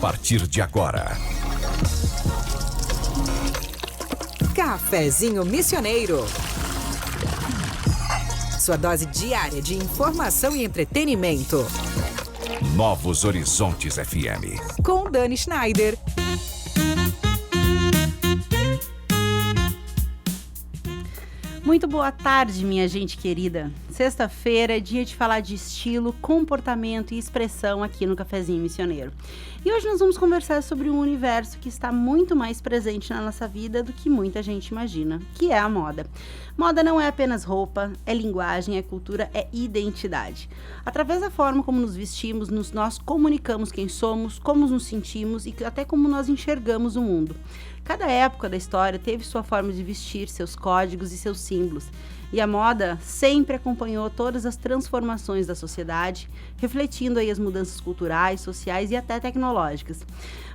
partir de agora. Cafezinho Missioneiro. Sua dose diária de informação e entretenimento. Novos Horizontes FM. Com Dani Schneider. Muito boa tarde, minha gente querida. Sexta-feira é dia de falar de estilo, comportamento e expressão aqui no Cafezinho Missioneiro. E hoje nós vamos conversar sobre um universo que está muito mais presente na nossa vida do que muita gente imagina, que é a moda. Moda não é apenas roupa, é linguagem, é cultura, é identidade. Através da forma como nos vestimos, nós comunicamos quem somos, como nos sentimos e até como nós enxergamos o mundo. Cada época da história teve sua forma de vestir, seus códigos e seus símbolos. E a moda sempre acompanhou todas as transformações da sociedade, refletindo aí as mudanças culturais, sociais e até tecnológicas.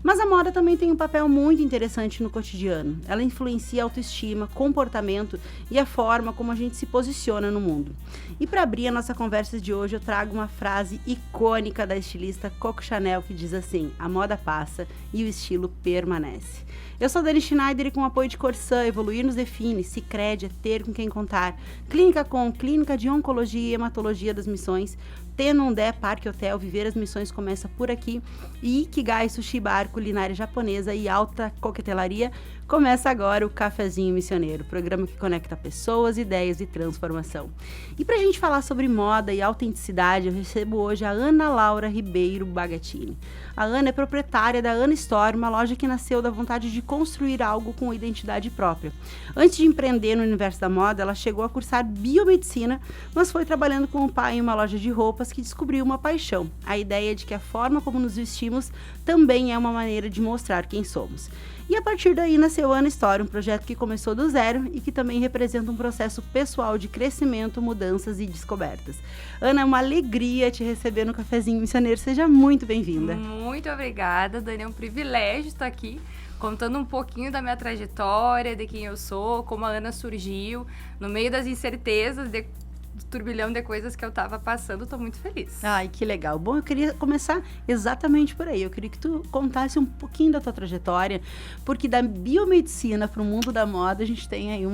Mas a moda também tem um papel muito interessante no cotidiano. Ela influencia a autoestima, comportamento e a forma como a gente se posiciona no mundo. E para abrir a nossa conversa de hoje, eu trago uma frase icônica da estilista Coco Chanel que diz assim: a moda passa e o estilo permanece. Eu sou Dani Schneider e com o apoio de Corsã, Evoluir nos define, Sicredi é ter com quem contar, Clínica Com, Clínica de Oncologia e Hematologia das Missões, Tenondé Parque Hotel, Viver as Missões começa por aqui, e Ikigai Sushi Bar, culinária japonesa e alta coquetelaria, começa agora o Cafezinho Missioneiro, programa que conecta pessoas, ideias e transformação. E pra gente falar sobre moda e autenticidade, eu recebo hoje a Ana Laura Ribeiro Bagatini. A Ana é proprietária da Ana Store, uma loja que nasceu da vontade de construir algo com identidade própria. Antes de empreender no universo da moda, ela chegou a cursar biomedicina, mas foi trabalhando com o pai em uma loja de roupas que descobriu uma paixão, a ideia de que a forma como nos vestimos também é uma maneira de mostrar quem somos. E a partir daí nasceu a Ana Store, um projeto que começou do zero e que também representa um processo pessoal de crescimento, mudanças e descobertas. Ana, é uma alegria te receber no Cafezinho Missioneiro. Seja muito bem-vinda. Muito obrigada, Dani. É um privilégio estar aqui contando um pouquinho da minha trajetória, de quem eu sou, como a Ana surgiu, no meio das incertezas, do turbilhão de coisas que eu estava passando. Estou muito feliz. Ai, que legal. Bom, eu queria começar exatamente por aí. Eu queria que tu contasse um pouquinho da tua trajetória, porque da biomedicina para o mundo da moda, a gente tem aí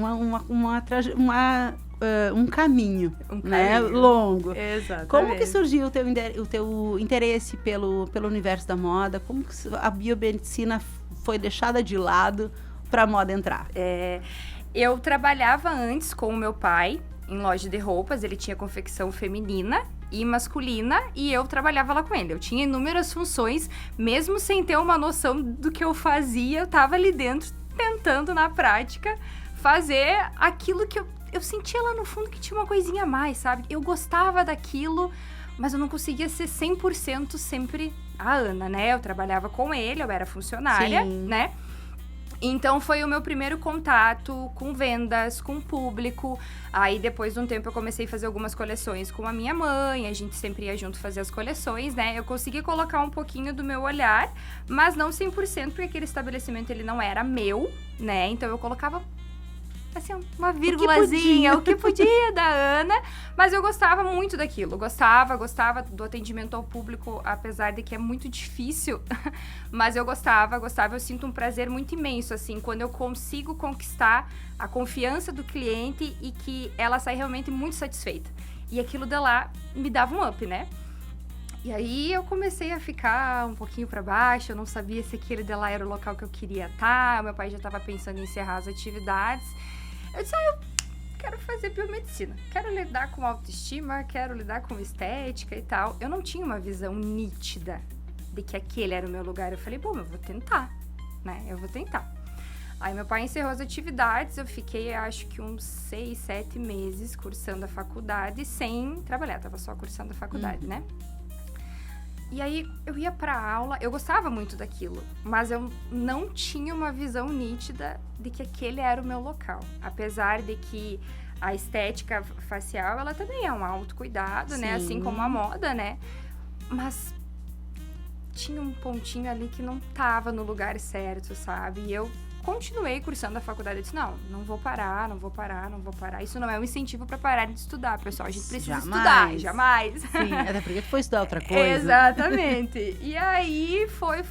um caminho, né, longo. Exatamente. Como que surgiu o teu interesse pelo universo da moda? Como que a biomedicina foi deixada de lado para a moda entrar? Eu trabalhava antes com o meu pai em loja de roupas. Ele tinha confecção feminina e masculina e eu trabalhava lá com ele. Eu tinha inúmeras funções, mesmo sem ter uma noção do que eu fazia, eu tava ali dentro tentando na prática fazer aquilo que eu sentia lá no fundo que tinha uma coisinha a mais, sabe? Eu gostava daquilo, mas eu não conseguia ser 100% sempre a Ana, né? Eu trabalhava com ele, eu era funcionária, Sim. né? Então, foi o meu primeiro contato com vendas, com o público. Aí, depois de um tempo, eu comecei a fazer algumas coleções com a minha mãe. A gente sempre ia junto fazer as coleções, né? Eu consegui colocar um pouquinho do meu olhar, mas não 100%, porque aquele estabelecimento, ele não era meu, né? Então, eu colocava, assim, uma vírgulazinha, o que podia da Ana, mas eu gostava muito daquilo, gostava do atendimento ao público, apesar de que é muito difícil, mas eu gostava, eu sinto um prazer muito imenso, assim, quando eu consigo conquistar a confiança do cliente e que ela sai realmente muito satisfeita, e aquilo de lá me dava um up, né? E aí eu comecei a ficar um pouquinho pra baixo, eu não sabia se aquele de lá era o local que eu queria estar, meu pai já estava pensando em encerrar as atividades. Eu disse, eu quero fazer biomedicina, quero lidar com autoestima, quero lidar com estética e tal. Eu não tinha uma visão nítida de que aquele era o meu lugar. Eu falei, bom, eu vou tentar, né? Eu vou tentar. Aí meu pai encerrou as atividades, eu fiquei, acho que uns 6, 7 meses cursando a faculdade sem trabalhar, tava só cursando a faculdade, né? E aí, eu ia pra aula, eu gostava muito daquilo, mas eu não tinha uma visão nítida de que aquele era o meu local. Apesar de que a estética facial, ela também é um autocuidado, né? Assim como a moda, né? Mas tinha um pontinho ali que não tava no lugar certo, sabe? E eu continuei cursando a faculdade. Eu disse, não vou parar. Isso não é um incentivo para parar de estudar, pessoal. A gente precisa estudar, jamais. Sim, até porque tu foi estudar outra coisa. Exatamente. E aí foi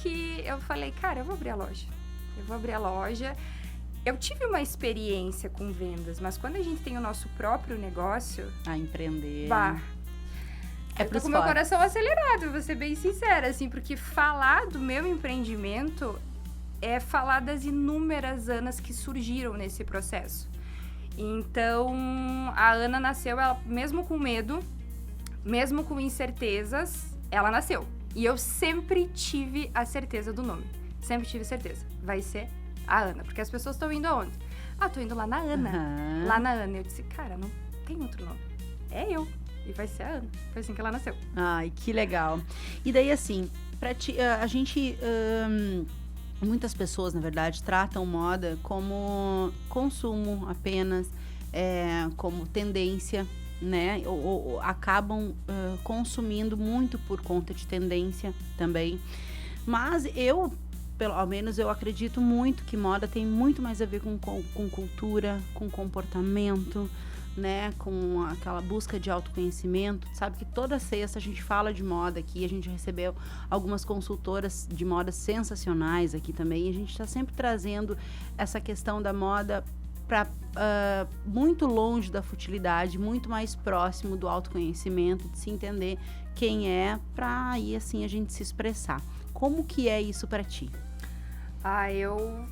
que eu falei, cara, eu vou abrir a loja. Eu tive uma experiência com vendas, mas quando a gente tem o nosso próprio negócio... A empreender... Eu tô com o meu coração acelerado, vou ser bem sincera, assim, porque falar do meu empreendimento é falar das inúmeras Anas que surgiram nesse processo. Então, a Ana nasceu, ela, mesmo com medo, mesmo com incertezas, ela nasceu. E eu sempre tive a certeza do nome. Sempre tive certeza. Vai ser a Ana. Porque as pessoas estão indo aonde? Tô indo lá na Ana. Uhum. Lá na Ana. Eu disse, cara, não tem outro nome. É eu. E vai ser a Ana. Foi assim que ela nasceu. Ai, que legal. E daí, assim, pra ti, a gente... muitas pessoas, na verdade, tratam moda como consumo apenas, como tendência, né? Ou acabam consumindo muito por conta de tendência também. Mas pelo menos eu acredito muito que moda tem muito mais a ver com cultura, com comportamento, né, com aquela busca de autoconhecimento. Sabe que toda sexta a gente fala de moda aqui, a gente recebeu algumas consultoras de moda sensacionais aqui também, e a gente está sempre trazendo essa questão da moda para muito longe da futilidade, muito mais próximo do autoconhecimento, de se entender quem é, para aí assim a gente se expressar. Como que é isso para ti?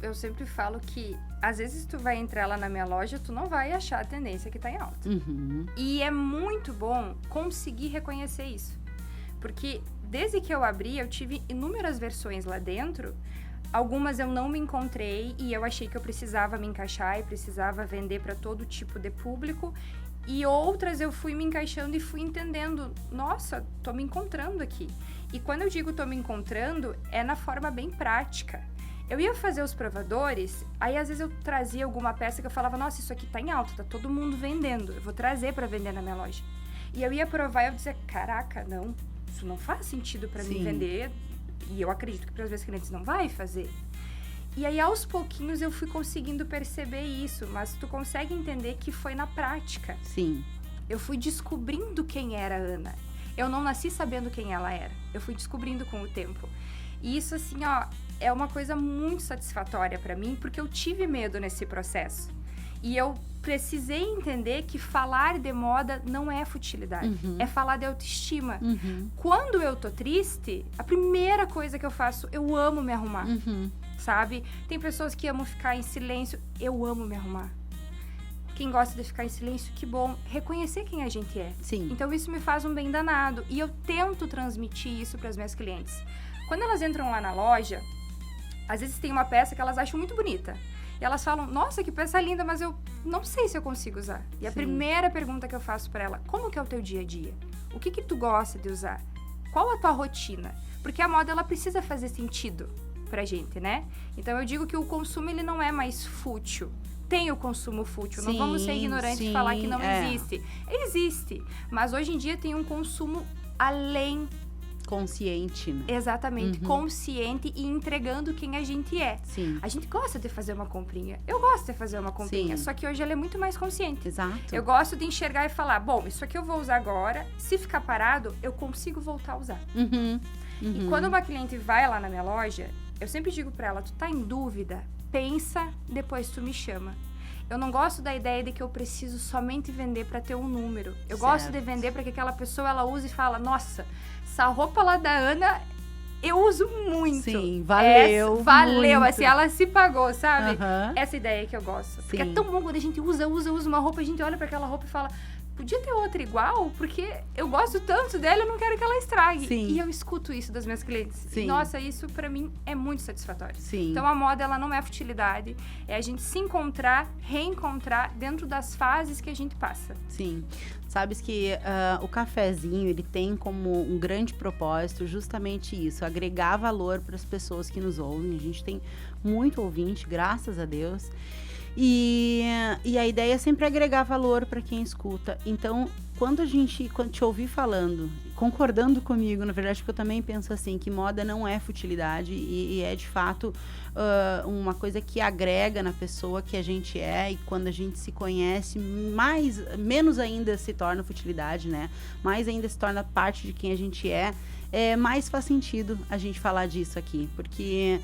Eu sempre falo que às vezes tu vai entrar lá na minha loja, tu não vai achar a tendência que tá em alta. Uhum. E é muito bom conseguir reconhecer isso. Porque desde que eu abri, eu tive inúmeras versões lá dentro. Algumas eu não me encontrei e eu achei que eu precisava me encaixar e precisava vender para todo tipo de público. E outras eu fui me encaixando e fui entendendo, nossa, tô me encontrando aqui. E quando eu digo tô me encontrando, é na forma bem prática. Eu ia fazer os provadores, aí às vezes eu trazia alguma peça que eu falava, nossa, isso aqui tá em alta, tá todo mundo vendendo, eu vou trazer pra vender na minha loja. E eu ia provar e eu dizia, caraca, não, isso não faz sentido pra mim vender, e eu acredito que para os meus clientes não vai fazer. E aí, aos pouquinhos, eu fui conseguindo perceber isso, mas tu consegue entender que foi na prática. Sim. Eu fui descobrindo quem era a Ana. Eu não nasci sabendo quem ela era, eu fui descobrindo com o tempo. E isso, assim, é uma coisa muito satisfatória pra mim, porque eu tive medo nesse processo. E eu precisei entender que falar de moda não é futilidade, é falar de autoestima. Quando eu tô triste, a primeira coisa que eu faço, eu amo me arrumar, sabe? Tem pessoas que amam ficar em silêncio, eu amo me arrumar. Quem gosta de ficar em silêncio, que bom. Reconhecer quem a gente é. Sim. Então isso me faz um bem danado. E eu tento transmitir isso para as minhas clientes. Quando elas entram lá na loja, às vezes tem uma peça que elas acham muito bonita. E elas falam, nossa, que peça linda, mas eu não sei se eu consigo usar. E a primeira pergunta que eu faço para ela, como que é o teu dia a dia? O que tu gosta de usar? Qual a tua rotina? Porque a moda, ela precisa fazer sentido pra gente, né? Então eu digo que o consumo, ele não é mais fútil. Tem o consumo fútil, não vamos ser ignorantes e falar que não existe. Existe, mas hoje em dia tem um consumo além... Consciente, né? Exatamente, consciente e entregando quem a gente é. Sim. A gente gosta de fazer uma comprinha. Eu gosto de fazer uma comprinha, só que hoje ela é muito mais consciente. Exato. Eu gosto de enxergar e falar, bom, isso aqui eu vou usar agora, se ficar parado, eu consigo voltar a usar. E quando uma cliente vai lá na minha loja, eu sempre digo pra ela, tu tá em dúvida? Pensa, depois tu me chama. Eu não gosto da ideia de que eu preciso somente vender para ter um número. Eu gosto de vender para que aquela pessoa, ela use e fala, nossa, essa roupa lá da Ana, eu uso muito. Sim, valeu. Valeu, muito. assim, ela se pagou, sabe? Essa ideia que eu gosto. Porque é tão bom quando a gente usa uma roupa, a gente olha para aquela roupa e fala, podia ter outra igual, porque eu gosto tanto dela, eu não quero que ela estrague. Sim. E eu escuto isso das minhas clientes. Sim. E, nossa, isso pra mim é muito satisfatório. Sim. Então a moda, ela não é futilidade, é a gente se encontrar, reencontrar dentro das fases que a gente passa. Sim. Sabes que o cafezinho, ele tem como um grande propósito justamente isso, agregar valor para as pessoas que nos ouvem. A gente tem muito ouvinte, graças a Deus. E a ideia é sempre agregar valor para quem escuta. Então, quando te ouvir falando, concordando comigo, na verdade, porque eu também penso assim, que moda não é futilidade e é de fato uma coisa que agrega na pessoa que a gente é, e quando a gente se conhece, menos ainda se torna futilidade, né? Mais ainda se torna parte de quem a gente é, mais faz sentido a gente falar disso aqui, porque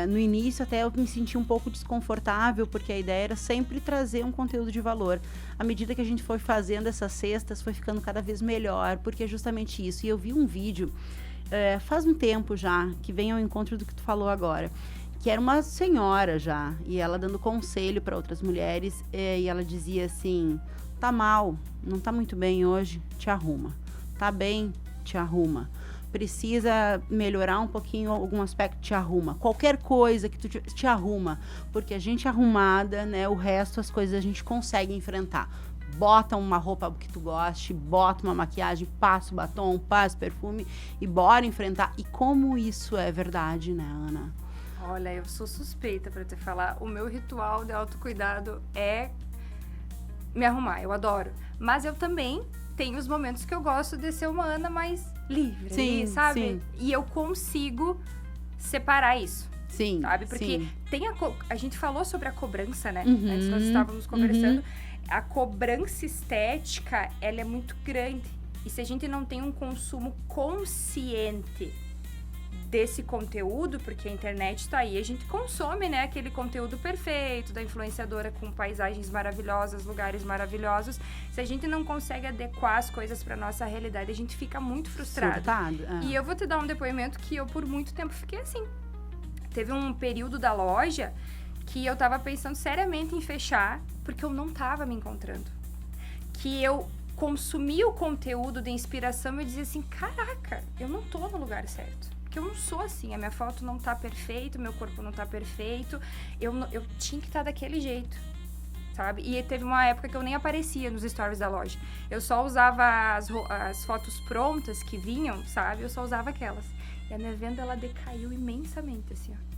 no início até eu me senti um pouco desconfortável, porque a ideia era sempre trazer um conteúdo de valor. À medida que a gente foi fazendo essas cestas, foi ficando cada vez melhor, porque é justamente isso. E eu vi um vídeo, faz um tempo já, que vem ao encontro do que tu falou agora, que era uma senhora já, e ela dando conselho para outras mulheres, e ela dizia assim: tá mal, não tá muito bem hoje, te arruma. Tá bem, te arruma. Precisa melhorar um pouquinho algum aspecto, te arruma. Qualquer coisa que tu te arruma, porque a gente arrumada, né, o resto, as coisas a gente consegue enfrentar. Bota uma roupa que tu goste, bota uma maquiagem, passa o batom, passa o perfume e bora enfrentar. E como isso é verdade, né, Ana? Olha, eu sou suspeita pra te falar. O meu ritual de autocuidado é me arrumar, eu adoro. Mas eu também tenho os momentos que eu gosto de ser uma Ana mais livre, sim, sabe? Sim. E eu consigo separar isso. Sim, sabe? Porque sim. tem a gente falou sobre a cobrança, né? Uhum, Antes nós estávamos conversando. A cobrança estética, ela é muito grande. E se a gente não tem um consumo consciente desse conteúdo, porque a internet tá aí, a gente consome, né, aquele conteúdo perfeito da influenciadora com paisagens maravilhosas, lugares maravilhosos. Se a gente não consegue adequar as coisas para nossa realidade, a gente fica muito frustrado. Surtado, E eu vou te dar um depoimento que eu por muito tempo fiquei assim. Teve um período da loja que eu tava pensando seriamente em fechar, porque eu não tava me encontrando. Que eu consumia o conteúdo de inspiração e eu dizia assim, caraca, eu não tô no lugar certo. Porque eu não sou assim, a minha foto não tá perfeita, meu corpo não tá perfeito, eu tinha que estar daquele jeito, sabe? E teve uma época que eu nem aparecia nos stories da loja. Eu só usava as fotos prontas que vinham, sabe? Eu só usava aquelas. E a minha venda, ela decaiu imensamente, assim, ó.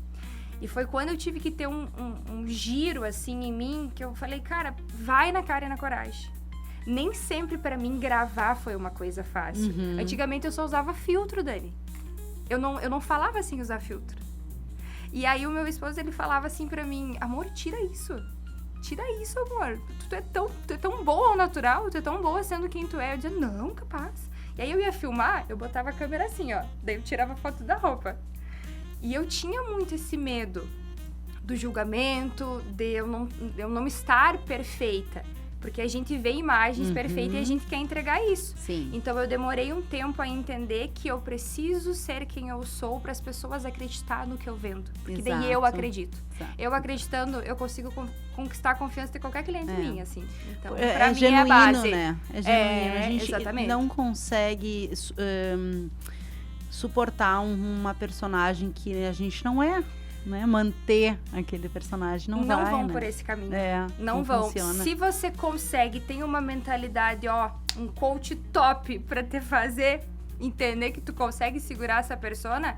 E foi quando eu tive que ter um giro, assim, em mim, que eu falei, cara, vai na cara e na coragem. Nem sempre, pra mim, gravar foi uma coisa fácil. Antigamente, eu só usava filtro, Dani. Eu não falava assim usar filtro. E aí o meu esposo, ele falava assim pra mim, amor, tira isso. Tira isso, amor. Tu é tão boa ao natural, tu é tão boa sendo quem tu é. Eu dizia, não, capaz. E aí eu ia filmar, eu botava a câmera assim, ó. Daí eu tirava foto da roupa. E eu tinha muito esse medo do julgamento, de eu não estar perfeita. Porque a gente vê imagens perfeitas e a gente quer entregar isso. Sim. Então, eu demorei um tempo a entender que eu preciso ser quem eu sou para as pessoas acreditar no que eu vendo. Porque daí eu acredito. Exato. Eu acreditando, eu consigo conquistar a confiança de qualquer cliente minha, assim. Então, É pra mim genuíno, é a base. né? É genuíno. A gente exatamente. não consegue suportar uma personagem que a gente não é. Né? Manter aquele personagem não vai, vão né? por esse caminho. Não vão. Funciona. Se você consegue, tem uma mentalidade, ó, um coach top pra te fazer entender que tu consegue segurar essa persona,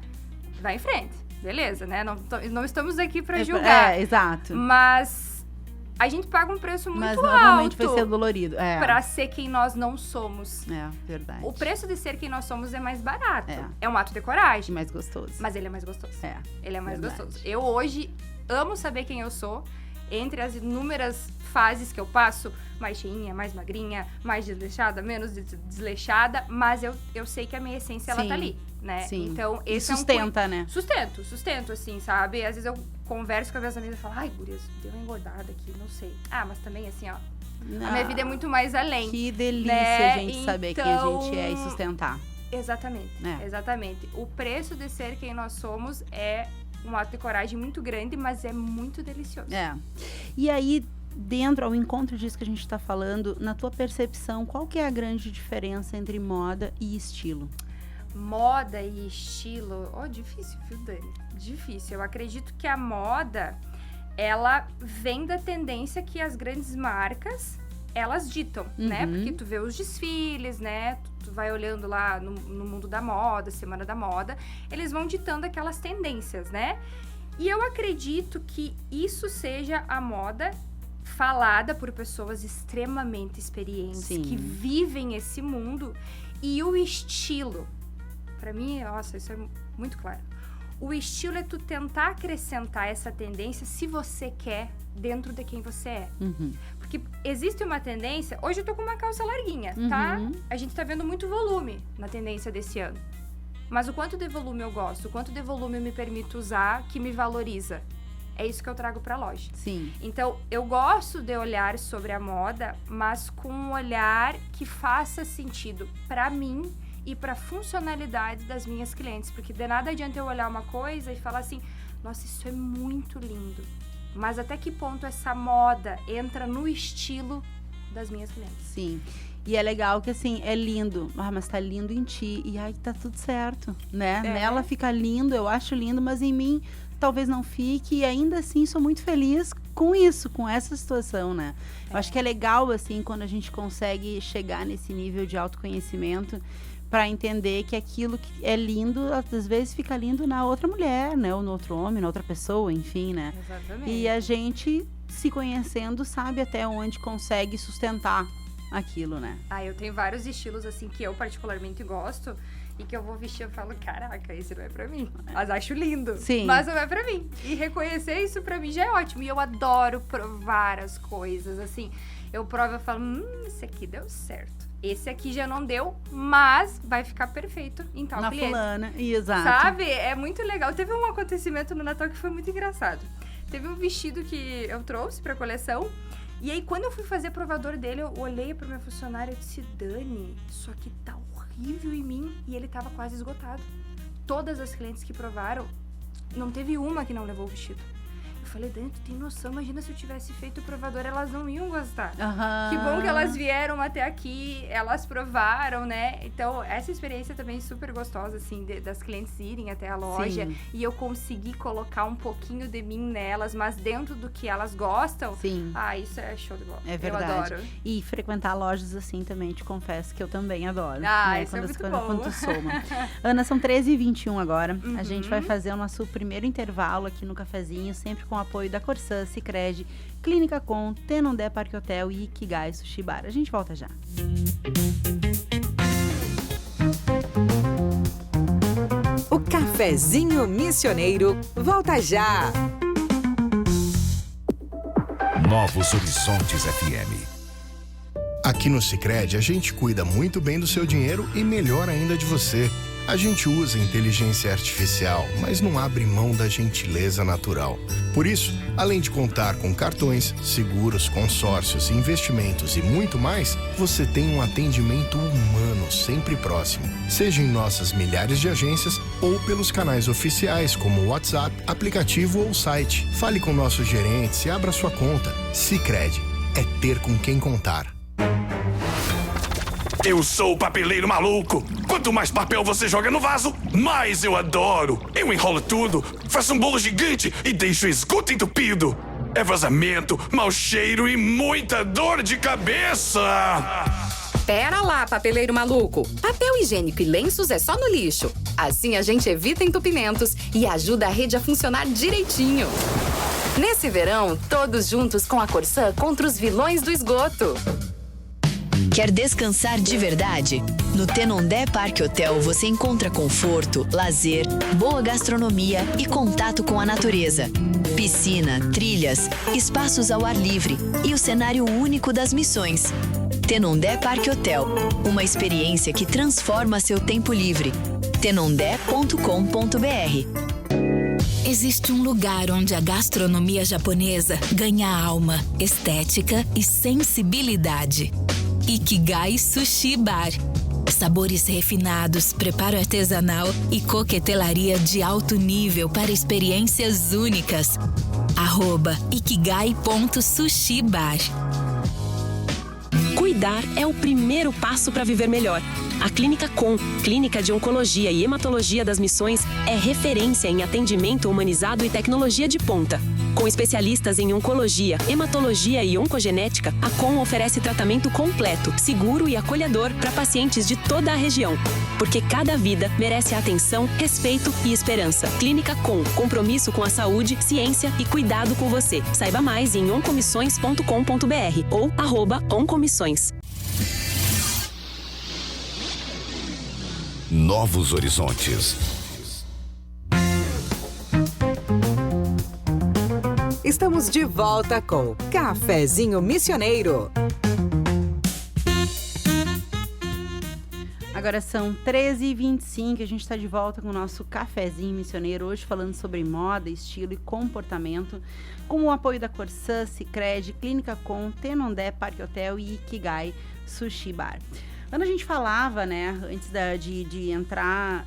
vai em frente. Beleza, né? Não estamos aqui pra julgar. Exato. Mas a gente paga um preço muito alto. Mas normalmente vai ser dolorido. Pra ser quem nós não somos. É, verdade. O preço de ser quem nós somos é mais barato. É um ato de coragem. Mais gostoso. Mas ele é mais gostoso. Ele é mais verdade. gostoso. Eu hoje amo saber quem eu sou. Entre as inúmeras fases que eu passo, mais cheinha, mais magrinha, mais desleixada, menos desleixada, mas eu sei que a minha essência, ela tá ali, né? Sim. Então, esse sustenta, né? Sustento, assim, sabe? Às vezes eu converso com as minhas amigas e falo, ai, gurias, deu uma engordada aqui, não sei. Ah, mas também, assim, ó, a minha vida é muito mais além. Que delícia, né? a gente saber quem a gente é e sustentar. Exatamente, exatamente. O preço de ser quem nós somos é um ato de coragem muito grande, mas é muito delicioso. E aí, dentro ao encontro disso que a gente está falando, na tua percepção, qual que é a grande diferença entre moda e estilo? Moda e estilo, difícil, viu, Dani? Difícil. Eu acredito que a moda, ela vem da tendência que as grandes marcas, elas ditam, né? Porque tu vê os desfiles, né? Tu vai olhando lá no mundo da moda, Semana da Moda, eles vão ditando aquelas tendências, né? E eu acredito que isso seja a moda falada por pessoas extremamente experientes, Sim. que vivem esse mundo. E o estilo, pra mim, nossa, isso é muito claro. O estilo é tu tentar acrescentar essa tendência se você quer dentro de quem você é. Porque existe uma tendência... Hoje eu tô com uma calça larguinha, tá? A gente tá vendo muito volume na tendência desse ano. Mas o quanto de volume eu gosto, o quanto de volume eu me permito usar que me valoriza. É isso que eu trago pra loja. Sim. Então, eu gosto de olhar sobre a moda, mas com um olhar que faça sentido pra mim e pra funcionalidade das minhas clientes. Porque de nada adianta eu olhar uma coisa e falar assim, nossa, isso é muito lindo. Mas até que ponto essa moda entra no estilo das minhas clientes? Sim. E é legal que, assim, é lindo. Ah, mas tá lindo em ti. E aí tá tudo certo, né? Nela fica lindo, eu acho lindo, mas em mim talvez não fique. E ainda assim, sou muito feliz com isso, com essa situação, né? Eu acho que é legal, assim, quando a gente consegue chegar nesse nível de autoconhecimento para entender que aquilo que é lindo, às vezes fica lindo na outra mulher, né? Ou no outro homem, na outra pessoa, enfim, né? Exatamente. E a gente, se conhecendo, sabe até onde consegue sustentar aquilo, né? Eu tenho vários estilos, assim, que eu particularmente gosto e que eu vou vestir e falo, caraca, esse não é pra mim. Mas acho lindo. Sim. Mas não é pra mim. E reconhecer isso pra mim já é ótimo. E eu adoro provar as coisas, assim. Eu provo e falo, esse aqui deu certo. Esse aqui já não deu, mas vai ficar perfeito em tal Na cliente. fulana, exato. Sabe? É muito legal. Teve um acontecimento no Natal que foi muito engraçado. Teve um vestido que eu trouxe pra coleção. E aí, quando eu fui fazer provador dele, eu olhei pra minha funcionária e disse, Dani, isso aqui tá horrível em mim. E ele tava quase esgotado. Todas as clientes que provaram, não teve uma que não levou o vestido. Eu falei, Dani, tu tem noção? Imagina se eu tivesse feito o provador, elas não iam gostar. Que bom que elas vieram até aqui, elas provaram, né? Então, essa experiência também é super gostosa, assim, das clientes irem até a loja. Sim. E eu consegui colocar um pouquinho de mim nelas, mas dentro do que elas gostam. Sim. Isso é show de bola. É verdade. Eu adoro. E frequentar lojas assim também, te confesso que eu também adoro. Isso é muito bom. Quando tu soma. Ana, são 13h21 agora. A gente vai fazer o nosso primeiro intervalo aqui no cafezinho, sempre com o apoio da Corsã, Sicredi, Clínica Com, Tenondé Parque Hotel e Ikigai Sushi Bar. A gente volta já. O cafezinho missioneiro volta já. Novos Horizontes FM. Aqui no Sicredi, a gente cuida muito bem do seu dinheiro e melhor ainda de você. A gente usa inteligência artificial, mas não abre mão da gentileza natural. Por isso, além de contar com cartões, seguros, consórcios, investimentos e muito mais, você tem um atendimento humano sempre próximo. Seja em nossas milhares de agências ou pelos canais oficiais como WhatsApp, aplicativo ou site. Fale com nossos gerentes e abra sua conta. Sicredi é ter com quem contar. Eu sou o papeleiro maluco. Quanto mais papel você joga no vaso, mais eu adoro. Eu enrolo tudo, faço um bolo gigante e deixo o esgoto entupido. É vazamento, mau cheiro e muita dor de cabeça. Pera lá, papeleiro maluco. Papel higiênico e lenços é só no lixo. Assim a gente evita entupimentos e ajuda a rede a funcionar direitinho. Nesse verão, todos juntos com a Corsã contra os vilões do esgoto. Quer descansar de verdade? No Tenondé Parque Hotel você encontra conforto, lazer, boa gastronomia e contato com a natureza. Piscina, trilhas, espaços ao ar livre e o cenário único das missões. Tenondé Parque Hotel, uma experiência que transforma seu tempo livre. tenondé.com.br. Existe um lugar onde a gastronomia japonesa ganha alma, estética e sensibilidade. Ikigai Sushi Bar. Sabores refinados, preparo artesanal e coquetelaria de alto nível para experiências únicas. @ikigai.sushibar. Cuidar é o primeiro passo para viver melhor. A Clínica Com, Clínica de Oncologia e Hematologia das Missões, é referência em atendimento humanizado e tecnologia de ponta. Com especialistas em oncologia, hematologia e oncogenética, a Com oferece tratamento completo, seguro e acolhedor para pacientes de toda a região. Porque cada vida merece atenção, respeito e esperança. Clínica Com, compromisso com a saúde, ciência e cuidado com você. Saiba mais em oncomissões.com.br ou @oncomissões. Novos horizontes. Estamos de volta com Cafezinho Missioneiro. Agora são 13h25, a gente está de volta com o nosso Cafezinho Missioneiro, hoje falando sobre moda, estilo e comportamento, com o apoio da Corsã, Sicredi, Clínica Com, Tenondé Parque Hotel e Ikigai Sushi Bar. Quando a gente falava, né, antes de entrar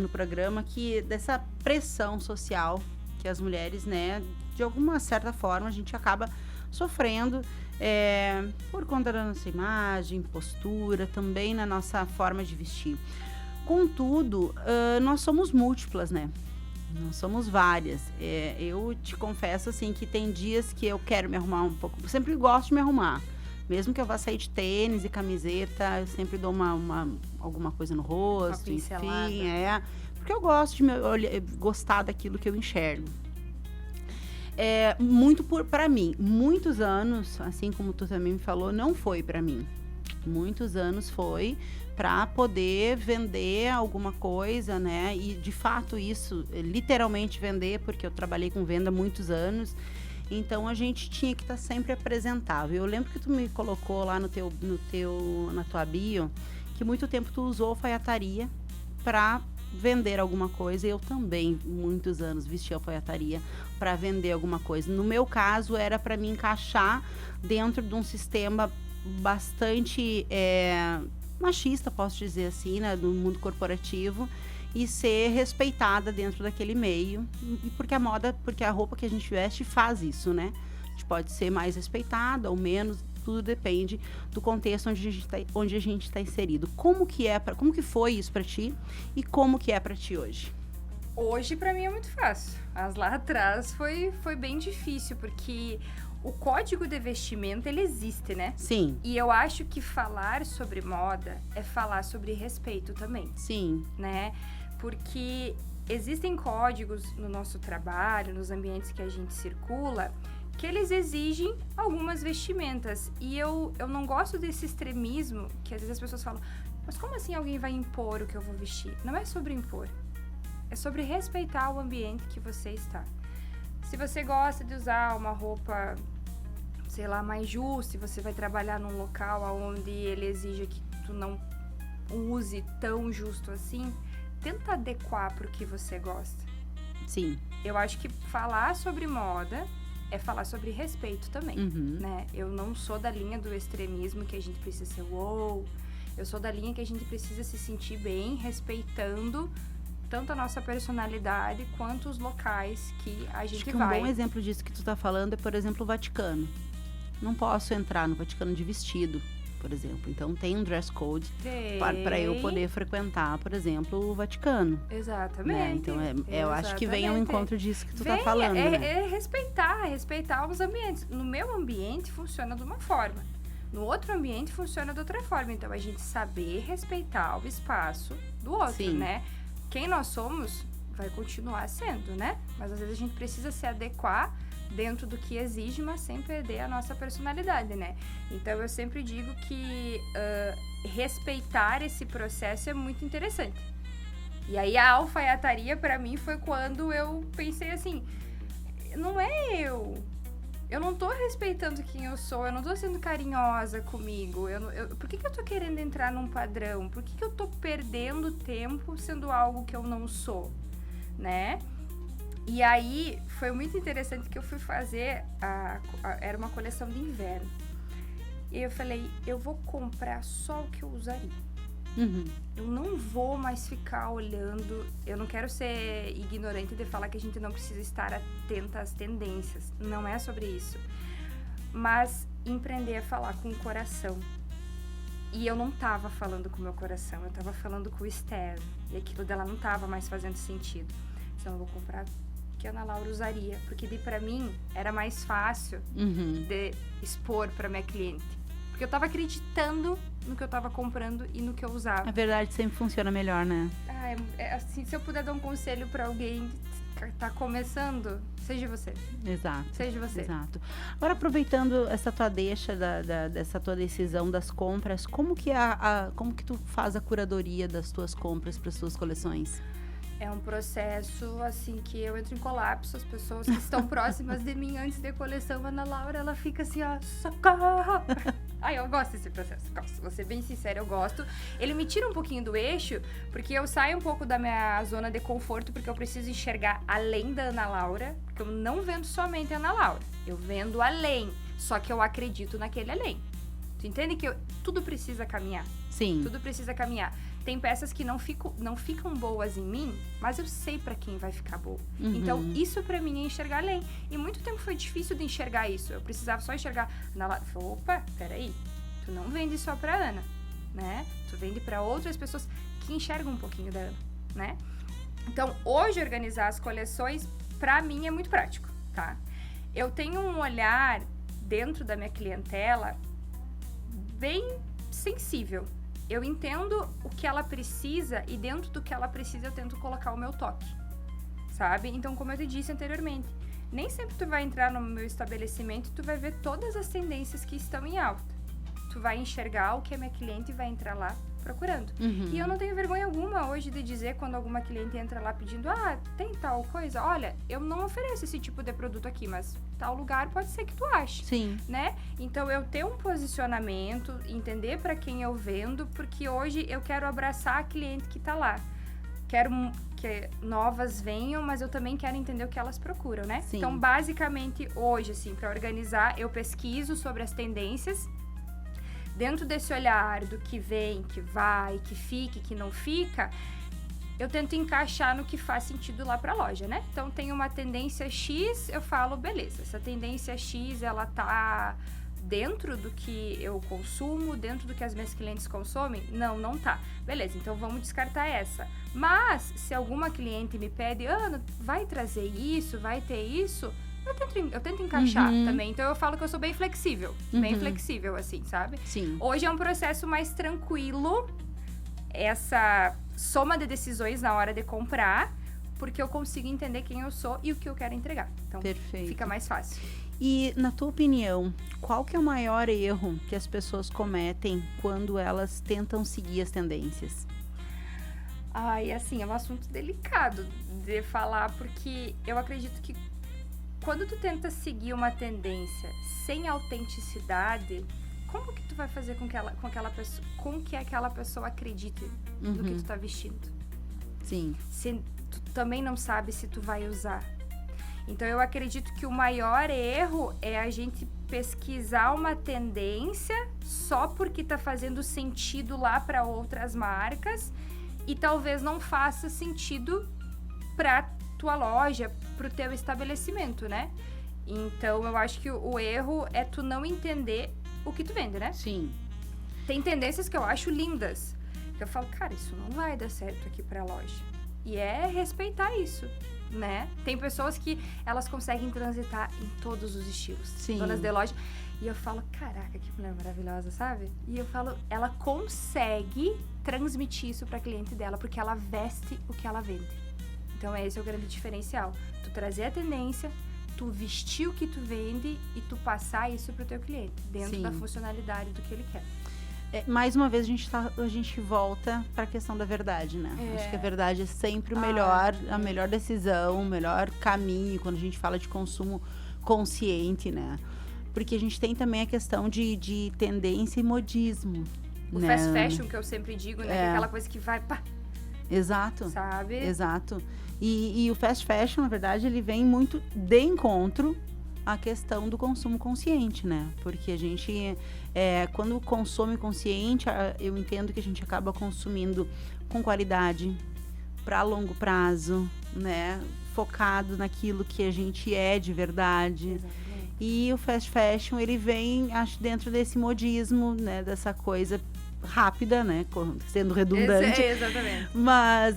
no programa, que dessa pressão social que as mulheres, né, de alguma certa forma, a gente acaba sofrendo por conta da nossa imagem, postura, também na nossa forma de vestir. Contudo, nós somos múltiplas, né? Nós somos várias. Eu te confesso, assim, que tem dias que eu quero me arrumar um pouco. Eu sempre gosto de me arrumar. Mesmo que eu vá sair de tênis e camiseta, eu sempre dou alguma coisa no rosto, enfim. Porque eu gosto de gostar daquilo que eu enxergo. Muito para mim, muitos anos, assim como tu também me falou, não foi para mim. Muitos anos foi para poder vender alguma coisa, né? E de fato isso, literalmente vender, porque eu trabalhei com venda há muitos anos. Então a gente tinha que estar sempre apresentável. Eu lembro que tu me colocou lá na tua bio que muito tempo tu usou alfaiataria para vender alguma coisa. Eu também, muitos anos, vesti alfaiataria para vender alguma coisa. No meu caso, era para me encaixar dentro de um sistema bastante machista, posso dizer assim, né, do mundo corporativo, e ser respeitada dentro daquele meio. E porque a roupa que a gente veste faz isso, né? A gente pode ser mais respeitada ou menos, tudo depende do contexto onde a gente tá inserido. Como que foi isso para ti e como que é para ti hoje? Hoje, para mim, é muito fácil. Mas lá atrás foi bem difícil, porque o código de vestimenta, ele existe, né? Sim. E eu acho que falar sobre moda é falar sobre respeito também. Sim. Né? Porque existem códigos no nosso trabalho, nos ambientes que a gente circula, que eles exigem algumas vestimentas. E eu não gosto desse extremismo, que às vezes as pessoas falam, mas como assim alguém vai impor o que eu vou vestir? Não é sobre impor. É sobre respeitar o ambiente que você está. Se você gosta de usar uma roupa, sei lá, mais justa, e você vai trabalhar num local onde ele exige que tu não use tão justo assim, tenta adequar para o que você gosta. Sim. Eu acho que falar sobre moda é falar sobre respeito também, né? Eu não sou da linha do extremismo que a gente precisa ser wow. Eu sou da linha que a gente precisa se sentir bem, respeitando tanto a nossa personalidade quanto os locais que a gente vai. Um bom exemplo disso que tu tá falando é, por exemplo, o Vaticano. Não posso entrar no Vaticano de vestido, por exemplo. Então tem um dress code para eu poder frequentar, por exemplo, o Vaticano. Exatamente. Né? Então eu acho que vem ao encontro disso que tu tá falando. É respeitar os ambientes. No meu ambiente funciona de uma forma. No outro ambiente funciona de outra forma. Então a gente saber respeitar o espaço do outro, Sim. né? Quem nós somos vai continuar sendo, né? Mas às vezes a gente precisa se adequar dentro do que exige, mas sem perder a nossa personalidade, né? Então eu sempre digo que respeitar esse processo é muito interessante. E aí a alfaiataria para mim foi quando eu pensei assim, não é eu não tô respeitando quem eu sou, eu não tô sendo carinhosa comigo, por que eu tô querendo entrar num padrão? Por que eu tô perdendo tempo sendo algo que eu não sou, né? E aí, foi muito interessante que eu fui fazer, era uma coleção de inverno. E eu falei, eu vou comprar só o que eu usaria. Eu não vou mais ficar olhando, eu não quero ser ignorante de falar que a gente não precisa estar atenta às tendências. Não é sobre isso. Mas empreender a falar com o coração. E eu não tava falando com o meu coração, eu tava falando com o externo. E aquilo dela não tava mais fazendo sentido. Então eu vou comprar que a Ana Laura usaria, porque daí pra mim era mais fácil de expor pra minha cliente. Porque eu tava acreditando no que eu tava comprando e no que eu usava. A verdade sempre funciona melhor, né? Assim, se eu puder dar um conselho pra alguém que tá começando, seja você. Exato. Seja você. Exato. Agora, aproveitando essa tua deixa, dessa tua decisão das compras, como que como que tu faz a curadoria das tuas compras para as tuas coleções? É um processo, assim, que eu entro em colapso. As pessoas que estão próximas de mim antes da coleção, Ana Laura, ela fica assim, ó, socorro! Ai, eu gosto desse processo, gosto. Vou ser bem sincera, eu gosto. Ele me tira um pouquinho do eixo, porque eu saio um pouco da minha zona de conforto, porque eu preciso enxergar além da Ana Laura, porque eu não vendo somente a Ana Laura, eu vendo além, só que eu acredito naquele além. Tu entende que tudo precisa caminhar? Sim. Tudo precisa caminhar. Tem peças que não ficam boas em mim, mas eu sei pra quem vai ficar boa. Então, isso pra mim é enxergar além. E muito tempo foi difícil de enxergar isso. Eu precisava só enxergar. Opa, peraí. Tu não vende só pra Ana, né? Tu vende pra outras pessoas que enxergam um pouquinho da Ana, né? Então, hoje, organizar as coleções, pra mim, é muito prático, tá? Eu tenho um olhar dentro da minha clientela bem sensível. Eu entendo o que ela precisa e dentro do que ela precisa eu tento colocar o meu toque, sabe? Então, como eu te disse anteriormente, nem sempre tu vai entrar no meu estabelecimento e tu vai ver todas as tendências que estão em alta. Tu vai enxergar o que a minha cliente vai entrar lá procurando. E eu não tenho vergonha alguma hoje de dizer quando alguma cliente entra lá pedindo, tem tal coisa, olha, eu não ofereço esse tipo de produto aqui, mas tal lugar pode ser que tu ache. Sim. Né? Então, eu ter um posicionamento, entender para quem eu vendo, porque hoje eu quero abraçar a cliente que tá lá. Quero que novas venham, mas eu também quero entender o que elas procuram, né? Sim. Então, basicamente, hoje, assim, para organizar, eu pesquiso sobre as tendências. Dentro desse olhar do que vem, que vai, que fica, que não fica, eu tento encaixar no que faz sentido lá pra loja, né? Então, tem uma tendência X, eu falo, beleza, essa tendência X, ela tá dentro do que eu consumo, dentro do que as minhas clientes consomem? Não tá. Beleza, então vamos descartar essa. Mas, se alguma cliente me pede, Ana, vai trazer isso, vai ter isso... Eu tento encaixar também. Então, eu falo que eu sou bem flexível. Bem flexível, assim, sabe? Sim. Hoje é um processo mais tranquilo. Essa soma de decisões na hora de comprar. Porque eu consigo entender quem eu sou e o que eu quero entregar. Então, Perfeito. Fica mais fácil. E, na tua opinião, qual que é o maior erro que as pessoas cometem quando elas tentam seguir as tendências? Assim, é um assunto delicado de falar. Porque eu acredito que quando tu tenta seguir uma tendência sem autenticidade, como que tu vai fazer com que aquela pessoa acredite no que tu tá vestindo? Sim. Se tu também não sabe se tu vai usar. Então, eu acredito que o maior erro é a gente pesquisar uma tendência só porque tá fazendo sentido lá para outras marcas e talvez não faça sentido para tua loja, pro teu estabelecimento, né? Então, eu acho que o erro é tu não entender o que tu vende, né? Sim. Tem tendências que eu acho lindas. Que eu falo, cara, isso não vai dar certo aqui pra loja. E é respeitar isso, né? Tem pessoas que elas conseguem transitar em todos os estilos. Sim. Donas de loja. E eu falo, caraca, que mulher maravilhosa, sabe? E eu falo, ela consegue transmitir isso pra cliente dela, porque ela veste o que ela vende. Então, esse é o grande diferencial. Tu trazer a tendência, tu vestir o que tu vende e tu passar isso pro teu cliente, dentro da funcionalidade do que ele quer. Mais uma vez, a gente volta para a questão da verdade, né? Acho que a verdade é sempre o melhor, a melhor decisão, o melhor caminho, quando a gente fala de consumo consciente, né? Porque a gente tem também a questão de tendência e modismo. O né? fast fashion, que eu sempre digo, né? Que é aquela coisa que vai, pá. Exato. Sabe? Exato. E o fast fashion, na verdade, ele vem muito de encontro à questão do consumo consciente, né? Porque a gente, quando consome consciente, eu entendo que a gente acaba consumindo com qualidade, para longo prazo, né? Focado naquilo que a gente é de verdade. Exatamente. E o fast fashion, ele vem, acho, dentro desse modismo, né? Dessa coisa rápida, né? Sendo redundante. Exatamente. Mas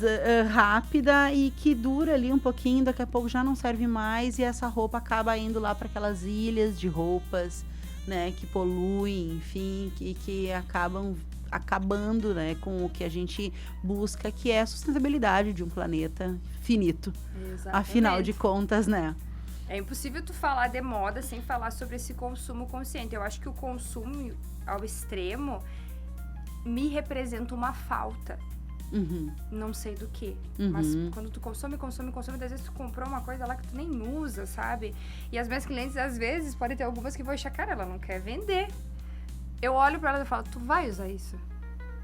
rápida e que dura ali um pouquinho, daqui a pouco já não serve mais e essa roupa acaba indo lá para aquelas ilhas de roupas, né? Que poluem, enfim, que acabam acabando, né, com o que a gente busca, que é a sustentabilidade de um planeta finito. Exatamente. Afinal de contas, né? É impossível tu falar de moda sem falar sobre esse consumo consciente. Eu acho que o consumo ao extremo me representa uma falta. Não sei do que. Mas quando tu consome, às vezes tu comprou uma coisa lá que tu nem usa, sabe? E as minhas clientes, às vezes, podem ter algumas que vão achar, cara, ela não quer vender. Eu olho pra ela e falo, tu vai usar isso?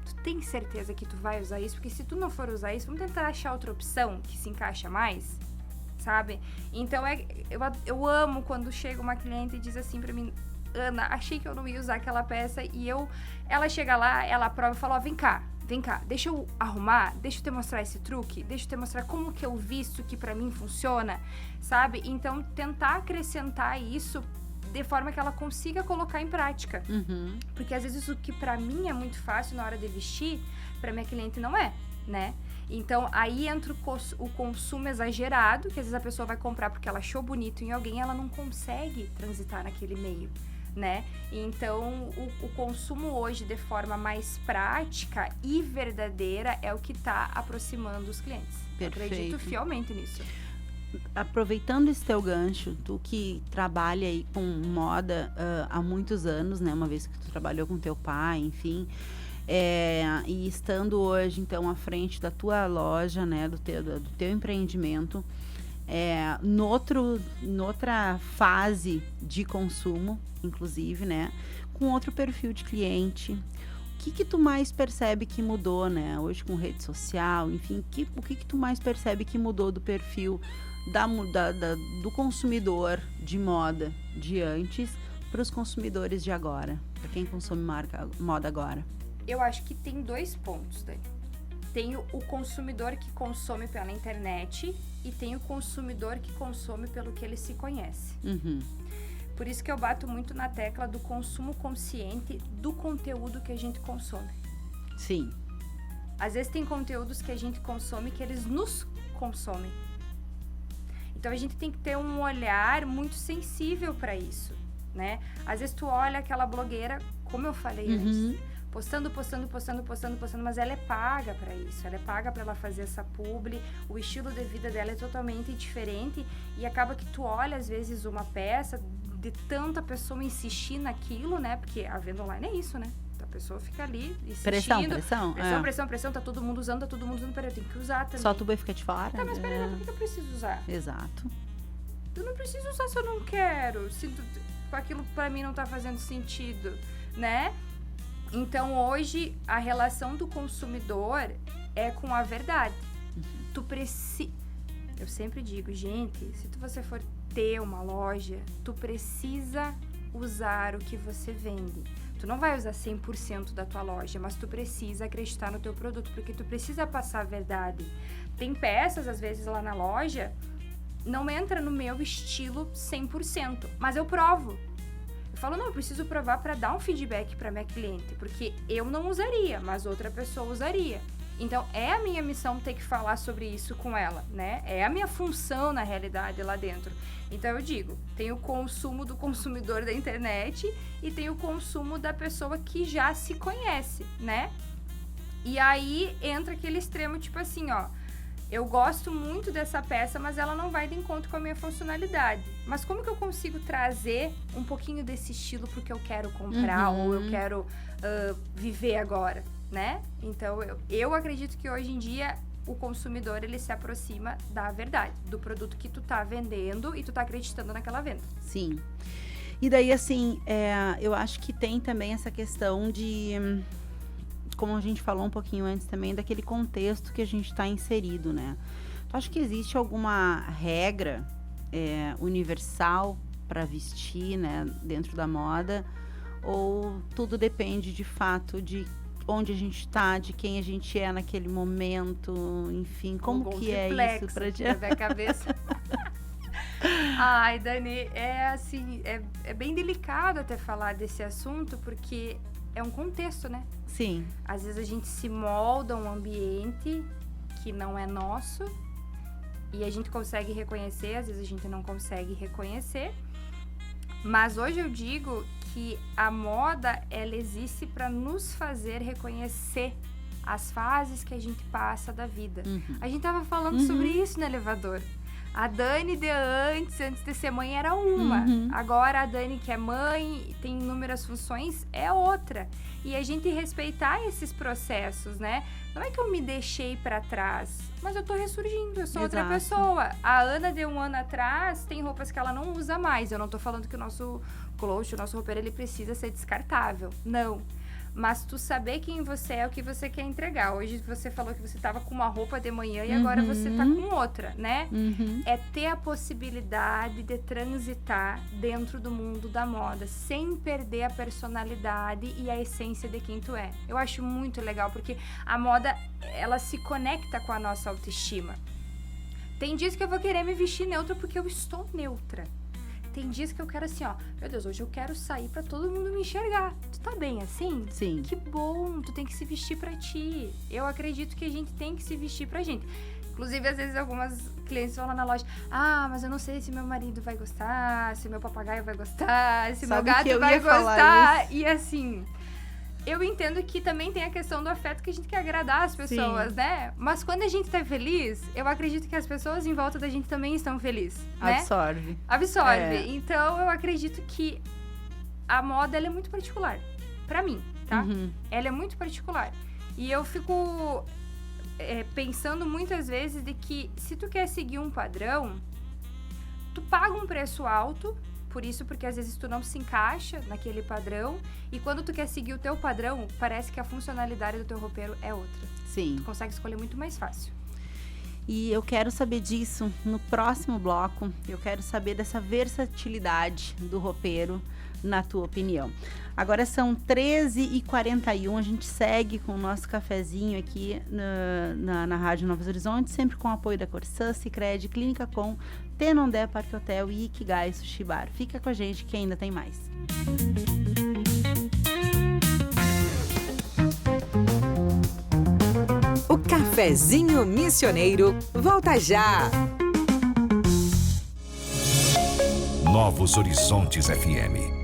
Tu tem certeza que tu vai usar isso? Porque se tu não for usar isso, vamos tentar achar outra opção que se encaixa mais, sabe? Então, eu amo quando chega uma cliente e diz assim pra mim, Ana, achei que eu não ia usar aquela peça e ela chega lá, ela prova e fala, ó, vem cá, deixa eu arrumar, deixa eu te mostrar esse truque, deixa eu te mostrar como que eu visto que pra mim funciona, sabe? Então, tentar acrescentar isso de forma que ela consiga colocar em prática. Porque às vezes o que pra mim é muito fácil na hora de vestir, pra minha cliente não é, né? Então, aí entra o consumo exagerado, que às vezes a pessoa vai comprar porque ela achou bonito em alguém, ela não consegue transitar naquele meio, né? Então, o consumo hoje de forma mais prática e verdadeira é o que tá aproximando os clientes. Perfeito. Eu acredito fielmente nisso. Aproveitando esse teu gancho, tu que trabalha aí com moda há muitos anos, né? Uma vez que tu trabalhou com teu pai, enfim, e estando hoje, então, à frente da tua loja, né? Do teu empreendimento, noutra fase de consumo, inclusive, né? Com outro perfil de cliente. O que tu mais percebe que mudou, né? Hoje com rede social, enfim, o que tu mais percebe que mudou do perfil do consumidor de moda de antes para os consumidores de agora? Para quem consome moda agora? Eu acho que tem 2 pontos, Dani. Tem o consumidor que consome pela internet e tem o consumidor que consome pelo que ele se conhece. Por isso que eu bato muito na tecla do consumo consciente do conteúdo que a gente consome. Sim. Às vezes tem conteúdos que a gente consome que eles nos consomem. Então a gente tem que ter um olhar muito sensível para isso, né? Às vezes tu olha aquela blogueira, como eu falei antes, postando, mas ela é paga para isso, ela é paga para ela fazer essa publi, o estilo de vida dela é totalmente diferente e acaba que tu olha às vezes uma peça de tanta pessoa insistir naquilo, né? Porque a venda online é isso, né? A pessoa fica ali insistindo. Pressão, tá todo mundo usando, peraí, eu tenho que usar também. Só tu vai ficar de fora? Tá, mas peraí, por que eu preciso usar? Exato. Eu não preciso usar se eu não quero, se aquilo pra mim não tá fazendo sentido, né? Então, hoje, a relação do consumidor é com a verdade. Eu sempre digo, gente, se você for ter uma loja, tu precisa usar o que você vende. Tu não vai usar 100% da tua loja, mas tu precisa acreditar no teu produto, porque tu precisa passar a verdade. Tem peças, às vezes, lá na loja, não entra no meu estilo 100%, mas eu provo. Eu falo, não, eu preciso provar para dar um feedback para minha cliente, porque eu não usaria, mas outra pessoa usaria. Então, é a minha missão ter que falar sobre isso com ela, né? É a minha função, na realidade, lá dentro. Então, eu digo, tem o consumo do consumidor da internet e tem o consumo da pessoa que já se conhece, né? E aí, entra aquele extremo, tipo assim, ó, eu gosto muito dessa peça, mas ela não vai de encontro com a minha funcionalidade. Mas como que eu consigo trazer um pouquinho desse estilo pro que eu quero comprar ou eu quero viver agora, né? Então, eu acredito que hoje em dia o consumidor, ele se aproxima da verdade, do produto que tu tá vendendo e tu tá acreditando naquela venda. Sim. E daí, assim, eu acho que tem também essa questão de, como a gente falou um pouquinho antes também, daquele contexto que a gente tá inserido, né? Tu acha que existe alguma regra universal para vestir, né, dentro da moda? Ou tudo depende, de fato, de onde a gente tá, de quem a gente é naquele momento, enfim, como que é isso pra ti? Na cabeça. Ai, Dani, é assim, é bem delicado até falar desse assunto, porque é um contexto, né? Sim. Às vezes a gente se molda um ambiente que não é nosso e a gente consegue reconhecer, às vezes a gente não consegue reconhecer. Mas hoje eu digo que a moda, ela existe para nos fazer reconhecer as fases que a gente passa da vida. A gente tava falando sobre isso no elevador. A Dani de antes de ser mãe, era uma. Agora a Dani, que é mãe, tem inúmeras funções, é outra. E a gente respeitar esses processos, né? Não é que eu me deixei pra trás, mas eu tô ressurgindo, eu sou outra pessoa. A Ana de um ano atrás tem roupas que ela não usa mais. Eu não tô falando que o nosso closet, o nosso roupeiro, ele precisa ser descartável. Não. Mas tu saber quem você é, o que você quer entregar. Hoje você falou que você tava com uma roupa de manhã e agora você tá com outra, né? É ter a possibilidade de transitar dentro do mundo da moda, sem perder a personalidade e a essência de quem tu é. Eu acho muito legal, porque a moda, ela se conecta com a nossa autoestima. Tem dias que eu vou querer me vestir neutra porque eu estou neutra. Tem dias que eu quero assim, ó, meu Deus, hoje eu quero sair pra todo mundo me enxergar. Tu tá bem assim? Sim. Que bom, tu tem que se vestir pra ti. Eu acredito que a gente tem que se vestir pra gente. Inclusive, às vezes, algumas clientes vão lá na loja, mas eu não sei se meu marido vai gostar, se meu papagaio vai gostar, se meu gato vai gostar. E assim, eu entendo que também tem a questão do afeto, que a gente quer agradar as pessoas, né? Mas quando a gente tá feliz, eu acredito que as pessoas em volta da gente também estão felizes, né? Absorve. Então, eu acredito que a moda, ela é muito particular. Pra mim, tá? Ela é muito particular. E eu fico pensando muitas vezes de que se tu quer seguir um padrão, tu paga um preço alto por isso, porque às vezes tu não se encaixa naquele padrão, e quando tu quer seguir o teu padrão, parece que a funcionalidade do teu roupeiro é outra. Sim. Tu consegue escolher muito mais fácil. E eu quero saber disso no próximo bloco. Eu quero saber dessa versatilidade do roupeiro, na tua opinião. Agora são 13h41, a gente segue com o nosso cafezinho aqui na Rádio Novos Horizontes, sempre com o apoio da Corsã, Sicredi, Clínica Com, Tenondé Parque Hotel e Ikigai Sushi Bar. Fica com a gente que ainda tem mais. O Cafezinho Missioneiro volta já! Novos Horizontes FM.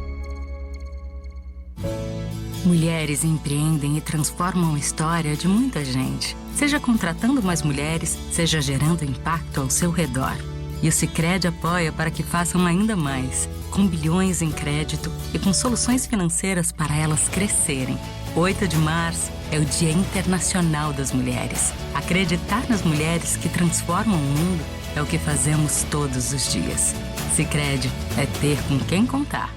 Mulheres empreendem e transformam a história de muita gente. Seja contratando mais mulheres, seja gerando impacto ao seu redor. E o Sicredi apoia para que façam ainda mais, com bilhões em crédito e com soluções financeiras para elas crescerem. 8 de março é o Dia Internacional das Mulheres. Acreditar nas mulheres que transformam o mundo é o que fazemos todos os dias. Sicredi é ter com quem contar.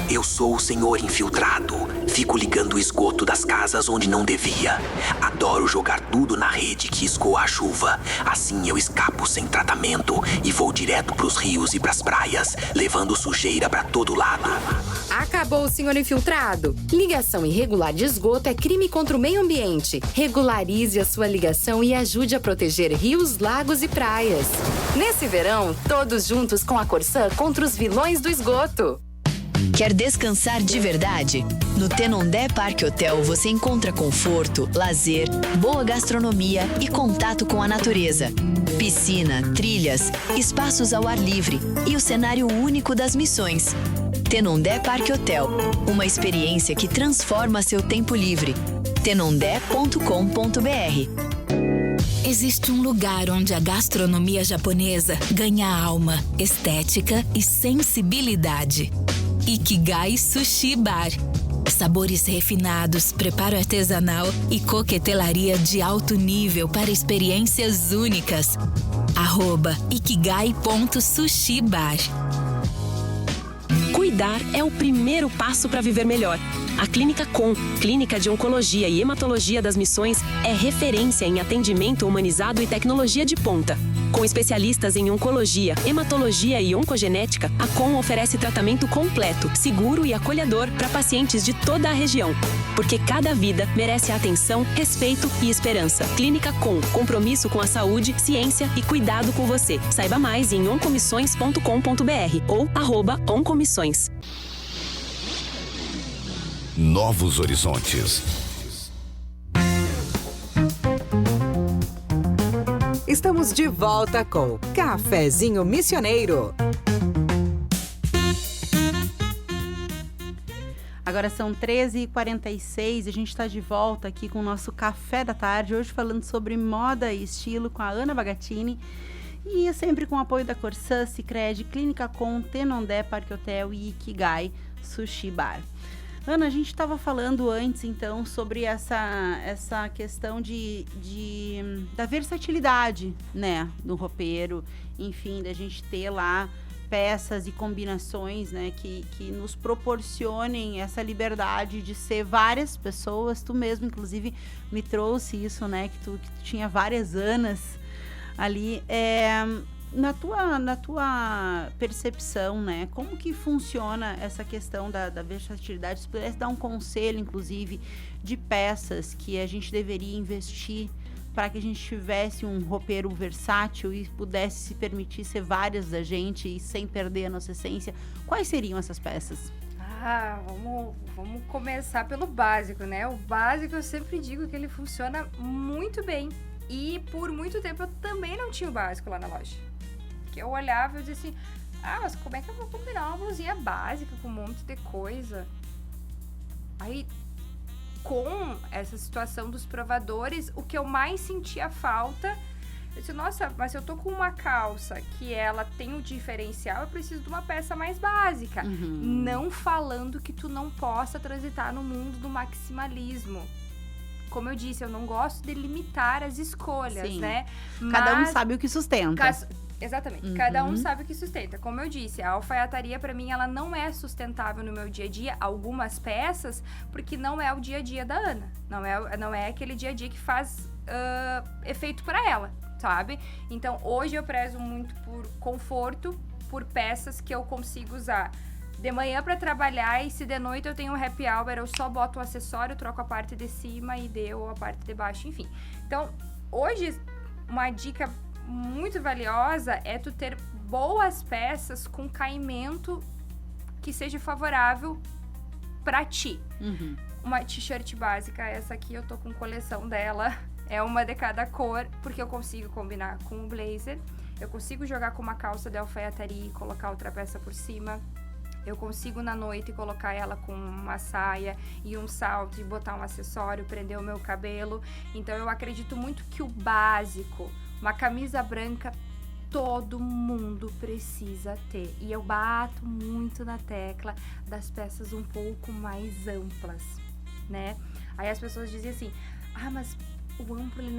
Eu sou o senhor infiltrado. Fico ligando o esgoto das casas onde não devia. Adoro jogar tudo na rede que escoa a chuva. Assim eu escapo sem tratamento e vou direto pros rios e pras praias, levando sujeira pra todo lado. Acabou o senhor infiltrado. Ligação irregular de esgoto é crime contra o meio ambiente. Regularize a sua ligação e ajude a proteger rios, lagos e praias. Nesse verão, todos juntos com a Corsã contra os vilões do esgoto. Quer descansar de verdade? No Tenondé Parque Hotel você encontra conforto, lazer, boa gastronomia e contato com a natureza. Piscina, trilhas, espaços ao ar livre e o cenário único das missões. Tenondé Parque Hotel, uma experiência que transforma seu tempo livre. tenondé.com.br. Existe um lugar onde a gastronomia japonesa ganha alma, estética e sensibilidade. Ikigai Sushi Bar. Sabores refinados, preparo artesanal e coquetelaria de alto nível para experiências únicas. @ikigai.sushibar. Cuidar é o primeiro passo para viver melhor. A Clínica Com, Clínica de Oncologia e Hematologia das Missões, é referência em atendimento humanizado e tecnologia de ponta. Com especialistas em oncologia, hematologia e oncogenética, a Com oferece tratamento completo, seguro e acolhedor para pacientes de toda a região. Porque cada vida merece atenção, respeito e esperança. Clínica Com, compromisso com a saúde, ciência e cuidado com você. Saiba mais em oncomissões.com.br ou @oncomissões. Novos horizontes. Estamos de volta com Cafezinho Missioneiro. Agora são 13h46 e a gente está de volta aqui com o nosso Café da Tarde, hoje falando sobre moda e estilo com a Ana Bagatini e sempre com o apoio da Corsã, Sicredi, Clínica Com, Tenondé, Parque Hotel e Ikigai Sushi Bar. Ana, a gente estava falando antes, então, sobre essa questão da versatilidade, né, do roupeiro, enfim, da gente ter lá peças e combinações, né, que nos proporcionem essa liberdade de ser várias pessoas. Tu mesmo, inclusive, me trouxe isso, né, que tu tinha várias Anas ali. Na tua percepção, né, como que funciona essa questão da versatilidade? Se pudesse dar um conselho, inclusive, de peças que a gente deveria investir para que a gente tivesse um roupeiro versátil e pudesse se permitir ser várias da gente e sem perder a nossa essência, quais seriam essas peças? Vamos começar pelo básico, né? O básico eu sempre digo que ele funciona muito bem. E por muito tempo eu também não tinha o básico lá na loja. Porque eu olhava e dizia assim, mas como é que eu vou combinar uma blusinha básica com um monte de coisa? Aí, com essa situação dos provadores, o que eu mais sentia falta, eu disse, nossa, mas eu tô com uma calça que ela tem um diferencial, eu preciso de uma peça mais básica. Não falando que tu não possa transitar no mundo do maximalismo. Como eu disse, eu não gosto de limitar as escolhas, Sim. né? Cada um sabe o que sustenta. Exatamente, cada um sabe o que sustenta. Como eu disse, a alfaiataria pra mim ela não é sustentável no meu dia a dia, algumas peças, porque não é o dia a dia da Ana. Não é aquele dia a dia que faz efeito pra ela, sabe? Então hoje eu prezo muito por conforto, por peças que eu consigo usar de manhã pra trabalhar, e se de noite eu tenho um happy hour, eu só boto o acessório, troco a parte de cima e deu a parte de baixo, enfim. Então, hoje, uma dica muito valiosa é tu ter boas peças com caimento que seja favorável pra ti. Uma t-shirt básica, essa aqui eu tô com coleção dela, é uma de cada cor, porque eu consigo combinar com um blazer, eu consigo jogar com uma calça de alfaiataria e colocar outra peça por cima. Eu consigo na noite colocar ela com uma saia e um salto e botar um acessório, prender o meu cabelo. Então eu acredito muito que o básico, uma camisa branca, todo mundo precisa ter. E eu bato muito na tecla das peças um pouco mais amplas, né? Aí as pessoas dizem assim, mas o amplo ele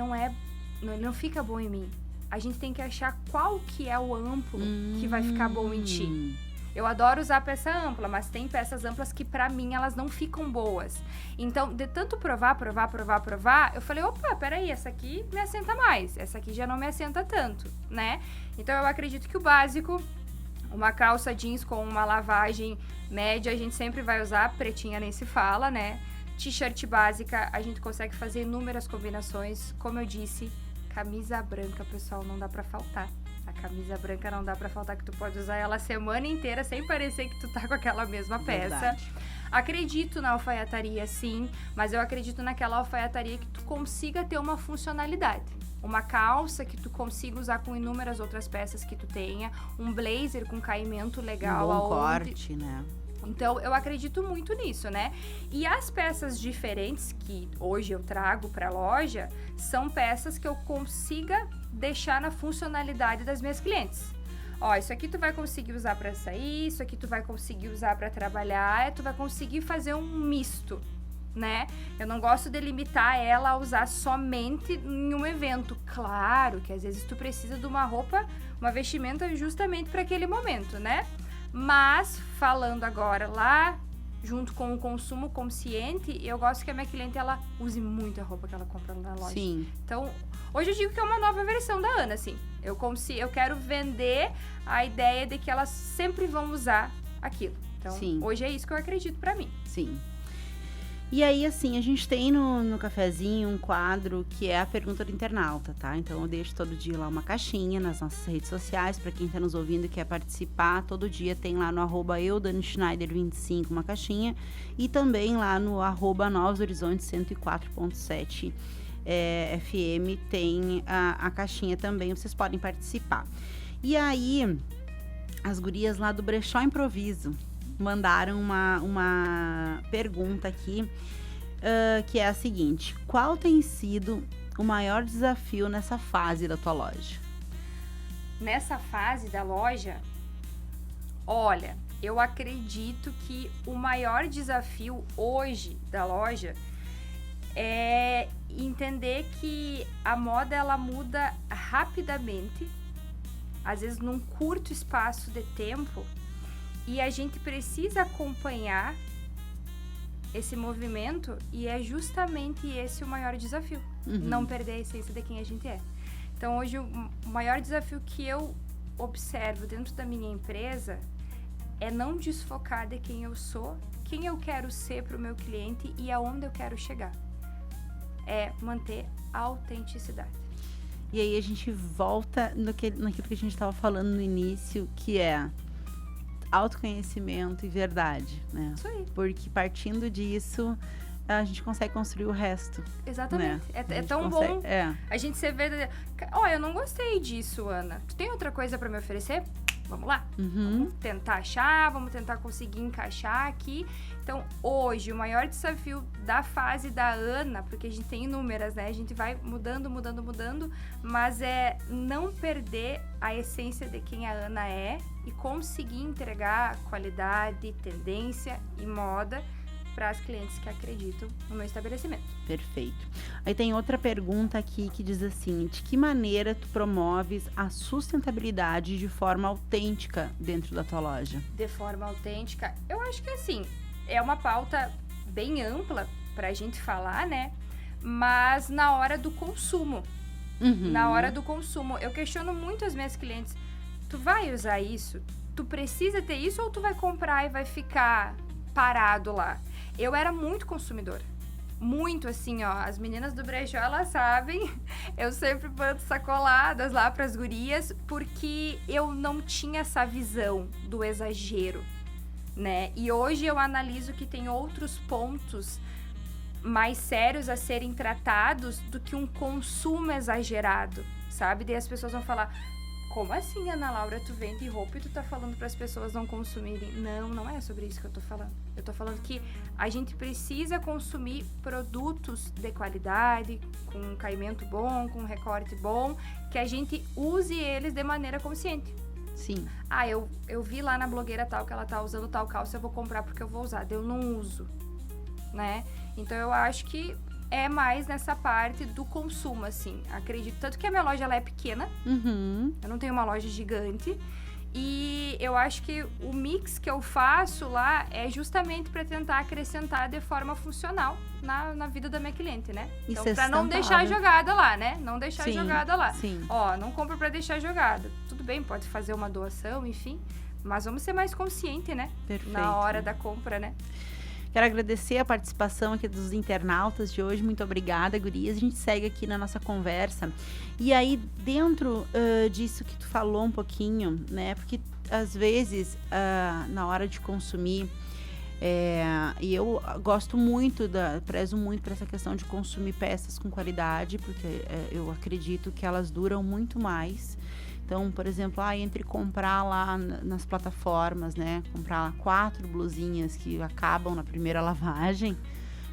não fica bom em mim. A gente tem que achar qual que é o amplo que vai ficar bom em ti. Eu adoro usar peça ampla, mas tem peças amplas que pra mim elas não ficam boas. Então, de tanto provar, eu falei, opa, peraí, essa aqui me assenta mais, essa aqui já não me assenta tanto, né? Então eu acredito que o básico, uma calça jeans com uma lavagem média, a gente sempre vai usar, pretinha nem se fala, né? T-shirt básica, a gente consegue fazer inúmeras combinações, como eu disse, camisa branca, pessoal, não dá pra faltar. A camisa branca não dá pra faltar, que tu pode usar ela a semana inteira sem parecer que tu tá com aquela mesma peça. Verdade. Acredito na alfaiataria, sim, mas eu acredito naquela alfaiataria que tu consiga ter uma funcionalidade. Uma calça que tu consiga usar com inúmeras outras peças que tu tenha, um blazer com caimento legal. Um bom corte, né? Então, eu acredito muito nisso, né? E as peças diferentes que hoje eu trago pra loja são peças que eu consiga deixar na funcionalidade das minhas clientes. Isso aqui tu vai conseguir usar pra sair, isso aqui tu vai conseguir usar pra trabalhar, tu vai conseguir fazer um misto, né? Eu não gosto de limitar ela a usar somente em um evento. Claro que às vezes tu precisa de uma roupa, uma vestimenta justamente para aquele momento, né? Mas, falando agora lá, junto com o consumo consciente, eu gosto que a minha cliente, ela use muita roupa que ela compra na loja. Sim. Então, hoje eu digo que é uma nova versão da Ana, assim. Eu quero vender a ideia de que elas sempre vão usar aquilo. Então, Sim. Hoje é isso que eu acredito pra mim. Sim. E aí, assim, a gente tem no cafezinho um quadro que é a pergunta do internauta, tá? Então eu deixo todo dia lá uma caixinha nas nossas redes sociais, para quem tá nos ouvindo e quer participar, todo dia tem lá no @euDaniSchneider25 uma caixinha, e também lá no @Novos Horizontes 104.7 FM tem a caixinha também, vocês podem participar. E aí, as gurias lá do Brechó Improviso mandaram uma pergunta aqui, que é a seguinte: qual tem sido o maior desafio nessa fase da tua loja? Nessa fase da loja, olha, eu acredito que o maior desafio hoje da loja é entender que a moda ela muda rapidamente, às vezes num curto espaço de tempo, e a gente precisa acompanhar esse movimento, e é justamente esse o maior desafio. Não perder a essência de quem a gente é. Então hoje o maior desafio que eu observo dentro da minha empresa é não desfocar de quem eu sou, quem eu quero ser para o meu cliente e aonde eu quero chegar. É manter a autenticidade. E aí a gente volta naquilo que a gente estava falando no início, que é autoconhecimento e verdade, né? Isso aí. Porque partindo disso, a gente consegue construir o resto. Exatamente. Né? É tão bom a gente ser verdadeiro. Eu não gostei disso, Ana. Tu tem outra coisa para me oferecer? Vamos lá? Vamos tentar achar, vamos tentar conseguir encaixar aqui. Então, hoje, o maior desafio da fase da Ana, porque a gente tem inúmeras, né? A gente vai mudando, mas é não perder a essência de quem a Ana é e conseguir entregar qualidade, tendência e moda para as clientes que acreditam no meu estabelecimento. Perfeito. Aí tem outra pergunta aqui que diz assim: de que maneira tu promoves a sustentabilidade de forma autêntica dentro da tua loja? De forma autêntica, eu acho que assim, é uma pauta bem ampla pra gente falar, né? Mas na hora do consumo. Na hora do consumo, eu questiono muito as minhas clientes: tu vai usar isso? Tu precisa ter isso ou tu vai comprar e vai ficar parado lá? Eu era muito consumidora. Muito assim, ó. As meninas do brechó, elas sabem. Eu sempre mando sacoladas lá pras gurias, porque eu não tinha essa visão do exagero, né? E hoje eu analiso que tem outros pontos mais sérios a serem tratados do que um consumo exagerado, sabe? Daí as pessoas vão falar: como assim, Ana Laura, tu vende roupa e tu tá falando para as pessoas não consumirem? Não, não é sobre isso que eu tô falando. Eu tô falando que a gente precisa consumir produtos de qualidade, com um caimento bom, com um recorte bom, que a gente use eles de maneira consciente. Sim. Eu vi lá na blogueira tal que ela tá usando tal calça, eu vou comprar porque eu vou usar. Eu não uso, né? Então eu acho que é mais nessa parte do consumo, assim. Acredito. Tanto que a minha loja, ela é pequena. Eu não tenho uma loja gigante. E eu acho que o mix que eu faço lá é justamente para tentar acrescentar de forma funcional na vida da minha cliente, né? Então, para não deixar jogada lá, né? Não deixar jogada lá. Sim. Ó, não compra para deixar jogada. Tudo bem, pode fazer uma doação, enfim. Mas vamos ser mais consciente, né? Perfeito. Na hora da compra, né? Quero agradecer a participação aqui dos internautas de hoje. Muito obrigada, gurias. A gente segue aqui na nossa conversa. E aí, dentro disso que tu falou um pouquinho, né? Porque, às vezes, na hora de consumir, e eu gosto muito, prezo muito por essa questão de consumir peças com qualidade, porque eu acredito que elas duram muito mais. Então, por exemplo, entre comprar lá nas plataformas, né? Comprar lá 4 blusinhas que acabam na primeira lavagem,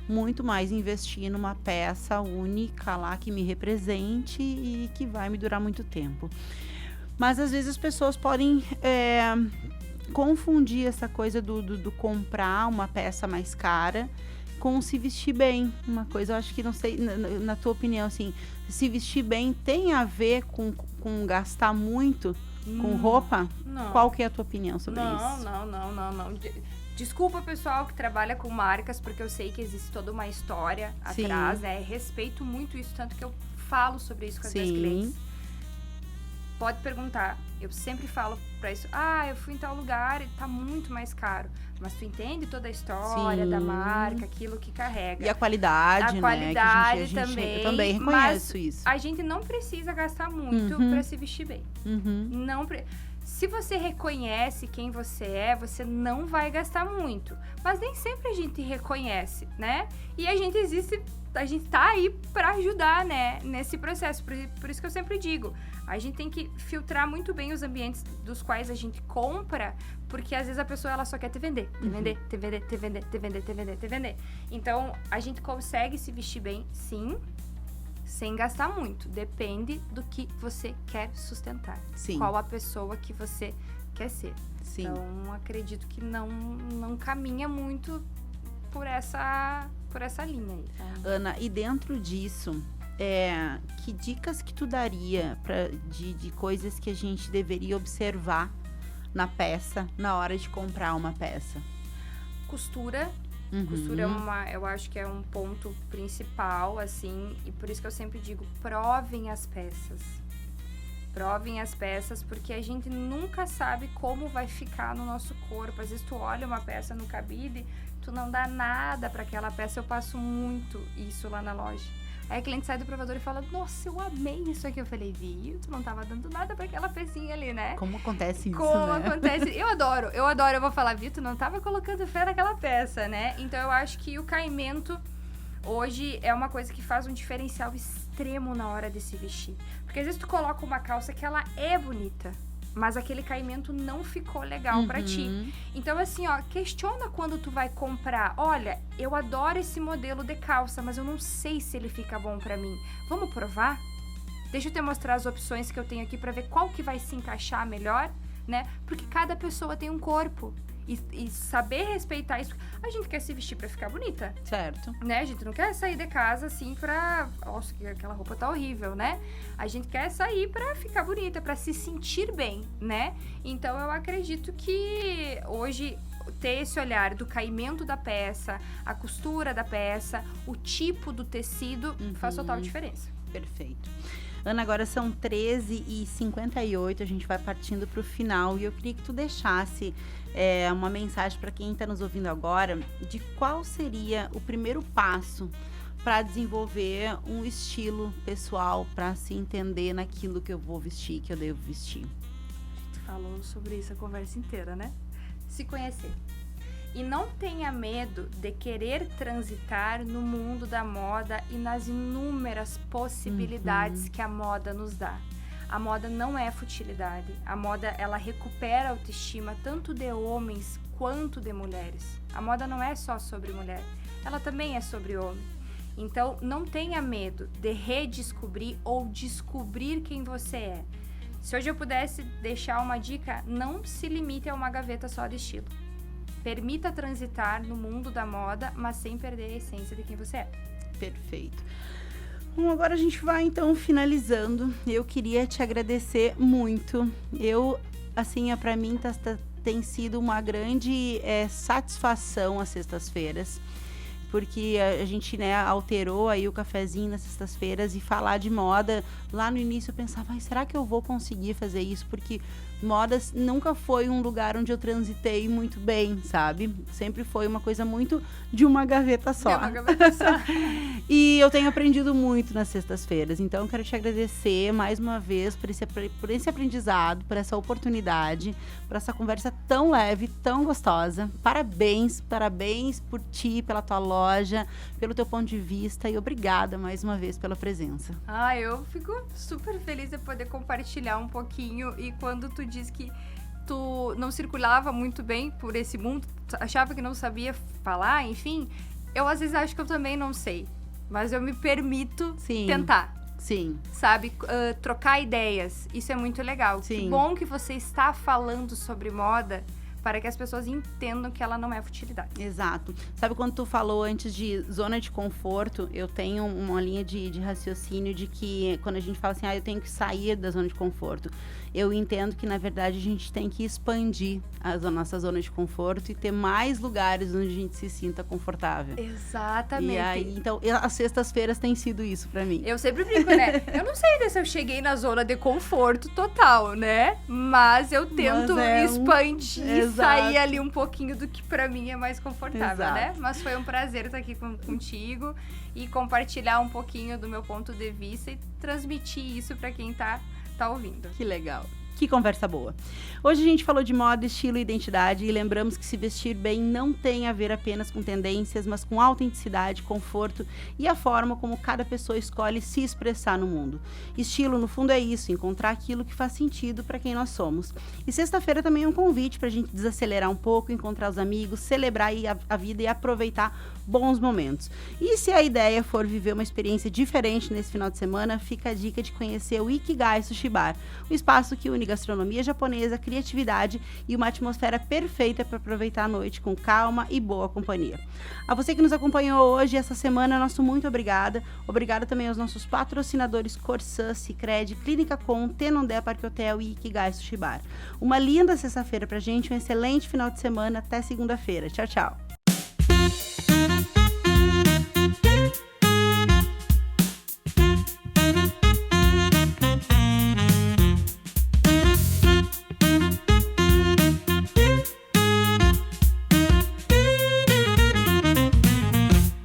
muito mais investir numa peça única lá que me represente e que vai me durar muito tempo. Mas, às vezes, as pessoas podem confundir essa coisa do comprar uma peça mais cara com se vestir bem. Uma coisa, eu acho que, não sei, na tua opinião, assim, se vestir bem tem a ver com gastar muito com roupa? Não. Qual que é a tua opinião sobre isso? Não. Desculpa, pessoal que trabalha com marcas, porque eu sei que existe toda uma história atrás, né? Respeito muito isso, tanto que eu falo sobre isso com as minhas clientes. pode perguntar. Eu sempre falo pra isso, eu fui em tal lugar e tá muito mais caro. Mas tu entende toda a história da marca, aquilo que carrega. E a qualidade, a qualidade né? Que também. Eu também reconheço isso. A gente não precisa gastar muito pra se vestir bem. Se você reconhece quem você é, você não vai gastar muito. Mas nem sempre a gente reconhece, né? E a gente tá aí pra ajudar, né? Nesse processo. Por isso que eu sempre digo, a gente tem que filtrar muito bem os ambientes dos quais a gente compra, porque às vezes a pessoa ela só quer te vender. Então, a gente consegue se vestir bem, sim, sem gastar muito. Depende do que você quer sustentar. Sim. Qual a pessoa que você quer ser. Sim. Então, acredito que não caminha muito por essa linha aí. Tá? Ana, e dentro disso, que dicas que tu daria de coisas que a gente deveria observar na peça, na hora de comprar uma peça? Costura. Costura eu acho que é um ponto principal, assim, e por isso que eu sempre digo, provem as peças. Provem as peças, porque a gente nunca sabe como vai ficar no nosso corpo. Às vezes tu olha uma peça no cabide, tu não dá nada para aquela peça. Eu passo muito isso lá na loja. Aí a cliente sai do provador e fala, nossa, eu amei isso aqui. Eu falei, viu? Tu não tava dando nada pra aquela pecinha ali, né? Como acontece isso, Como né? acontece. Eu adoro. Eu vou falar, viu? Tu não tava colocando fé naquela peça, né? Então eu acho que o caimento hoje é uma coisa que faz um diferencial extremo na hora de se vestir. Porque às vezes tu coloca uma calça que ela é bonita, mas aquele caimento não ficou legal pra ti. Então, assim, questiona quando tu vai comprar. Olha, eu adoro esse modelo de calça, mas eu não sei se ele fica bom pra mim. Vamos provar? Deixa eu te mostrar as opções que eu tenho aqui pra ver qual que vai se encaixar melhor, né? Porque cada pessoa tem um corpo. E saber respeitar isso. A gente quer se vestir pra ficar bonita. Certo. Né? A gente não quer sair de casa assim pra... Nossa, aquela roupa tá horrível, né? A gente quer sair pra ficar bonita, pra se sentir bem, né? Então, eu acredito que hoje ter esse olhar do caimento da peça, a costura da peça, o tipo do tecido, faz total diferença. Perfeito. Ana, agora são 13h58, a gente vai partindo para o final e eu queria que tu deixasse uma mensagem para quem está nos ouvindo agora de qual seria o primeiro passo para desenvolver um estilo pessoal, para se entender naquilo que eu vou vestir, que eu devo vestir. A gente falou sobre isso a conversa inteira, né? Se conhecer. E não tenha medo de querer transitar no mundo da moda e nas inúmeras possibilidades que a moda nos dá. A moda não é futilidade. A moda, ela recupera a autoestima tanto de homens quanto de mulheres. A moda não é só sobre mulher, ela também é sobre homem. Então, não tenha medo de redescobrir ou descobrir quem você é. Se hoje eu pudesse deixar uma dica, não se limite a uma gaveta só de estilo. Permita transitar no mundo da moda, mas sem perder a essência de quem você é. Perfeito. Bom, agora a gente vai então finalizando. Eu queria te agradecer muito. Pra mim tem sido uma grande satisfação as sextas-feiras, porque a gente, alterou aí o cafezinho nas sextas-feiras e falar de moda. Lá no início eu pensava, será que eu vou conseguir fazer isso? Porque modas nunca foi um lugar onde eu transitei muito bem, sabe? Sempre foi uma coisa muito de uma gaveta só. De uma gaveta só. E eu tenho aprendido muito nas sextas-feiras. Então, eu quero te agradecer mais uma vez por esse aprendizado, por essa oportunidade, por essa conversa tão leve, tão gostosa. Parabéns por ti, pela tua loja, pelo teu ponto de vista e obrigada mais uma vez pela presença. Eu fico super feliz de poder compartilhar um pouquinho. E quando tu diz que tu não circulava muito bem por esse mundo, achava que não sabia falar, enfim, eu às vezes acho que eu também não sei, mas eu me permito tentar. Sim. Sabe? Trocar ideias, isso é muito legal. Sim. Que bom que você está falando sobre moda para que as pessoas entendam que ela não é futilidade. Exato. Sabe quando tu falou antes de zona de conforto, eu tenho uma linha de raciocínio de que quando a gente fala assim, eu tenho que sair da zona de conforto, eu entendo que, na verdade, a gente tem que expandir a nossa zona de conforto e ter mais lugares onde a gente se sinta confortável. Exatamente. E aí, então, as sextas-feiras têm sido isso pra mim. Eu sempre brinco, né? Eu não sei ainda se eu cheguei na zona de conforto total, né? Mas eu tento expandir e sair ali um pouquinho do que pra mim é mais confortável, né? Mas foi um prazer estar aqui contigo e compartilhar um pouquinho do meu ponto de vista e transmitir isso pra quem tá ouvindo. Que legal. Que conversa boa. Hoje a gente falou de moda, estilo e identidade e lembramos que se vestir bem não tem a ver apenas com tendências, mas com autenticidade, conforto e a forma como cada pessoa escolhe se expressar no mundo. Estilo, no fundo, é isso, encontrar aquilo que faz sentido para quem nós somos. E sexta-feira também é um convite para a gente desacelerar um pouco, encontrar os amigos, celebrar a vida e aproveitar bons momentos. E se a ideia for viver uma experiência diferente nesse final de semana, fica a dica de conhecer o Ikigai Sushi Bar, um espaço que une gastronomia japonesa, criatividade e uma atmosfera perfeita para aproveitar a noite com calma e boa companhia. A você que nos acompanhou hoje e essa semana, nosso muito obrigada. Obrigada também aos nossos patrocinadores Corsã, Sicredi, Clínica Com, Tenondé Parque Hotel e Ikigai Sushi Bar. Uma linda sexta-feira pra gente, um excelente final de semana, até segunda-feira. Tchau, tchau.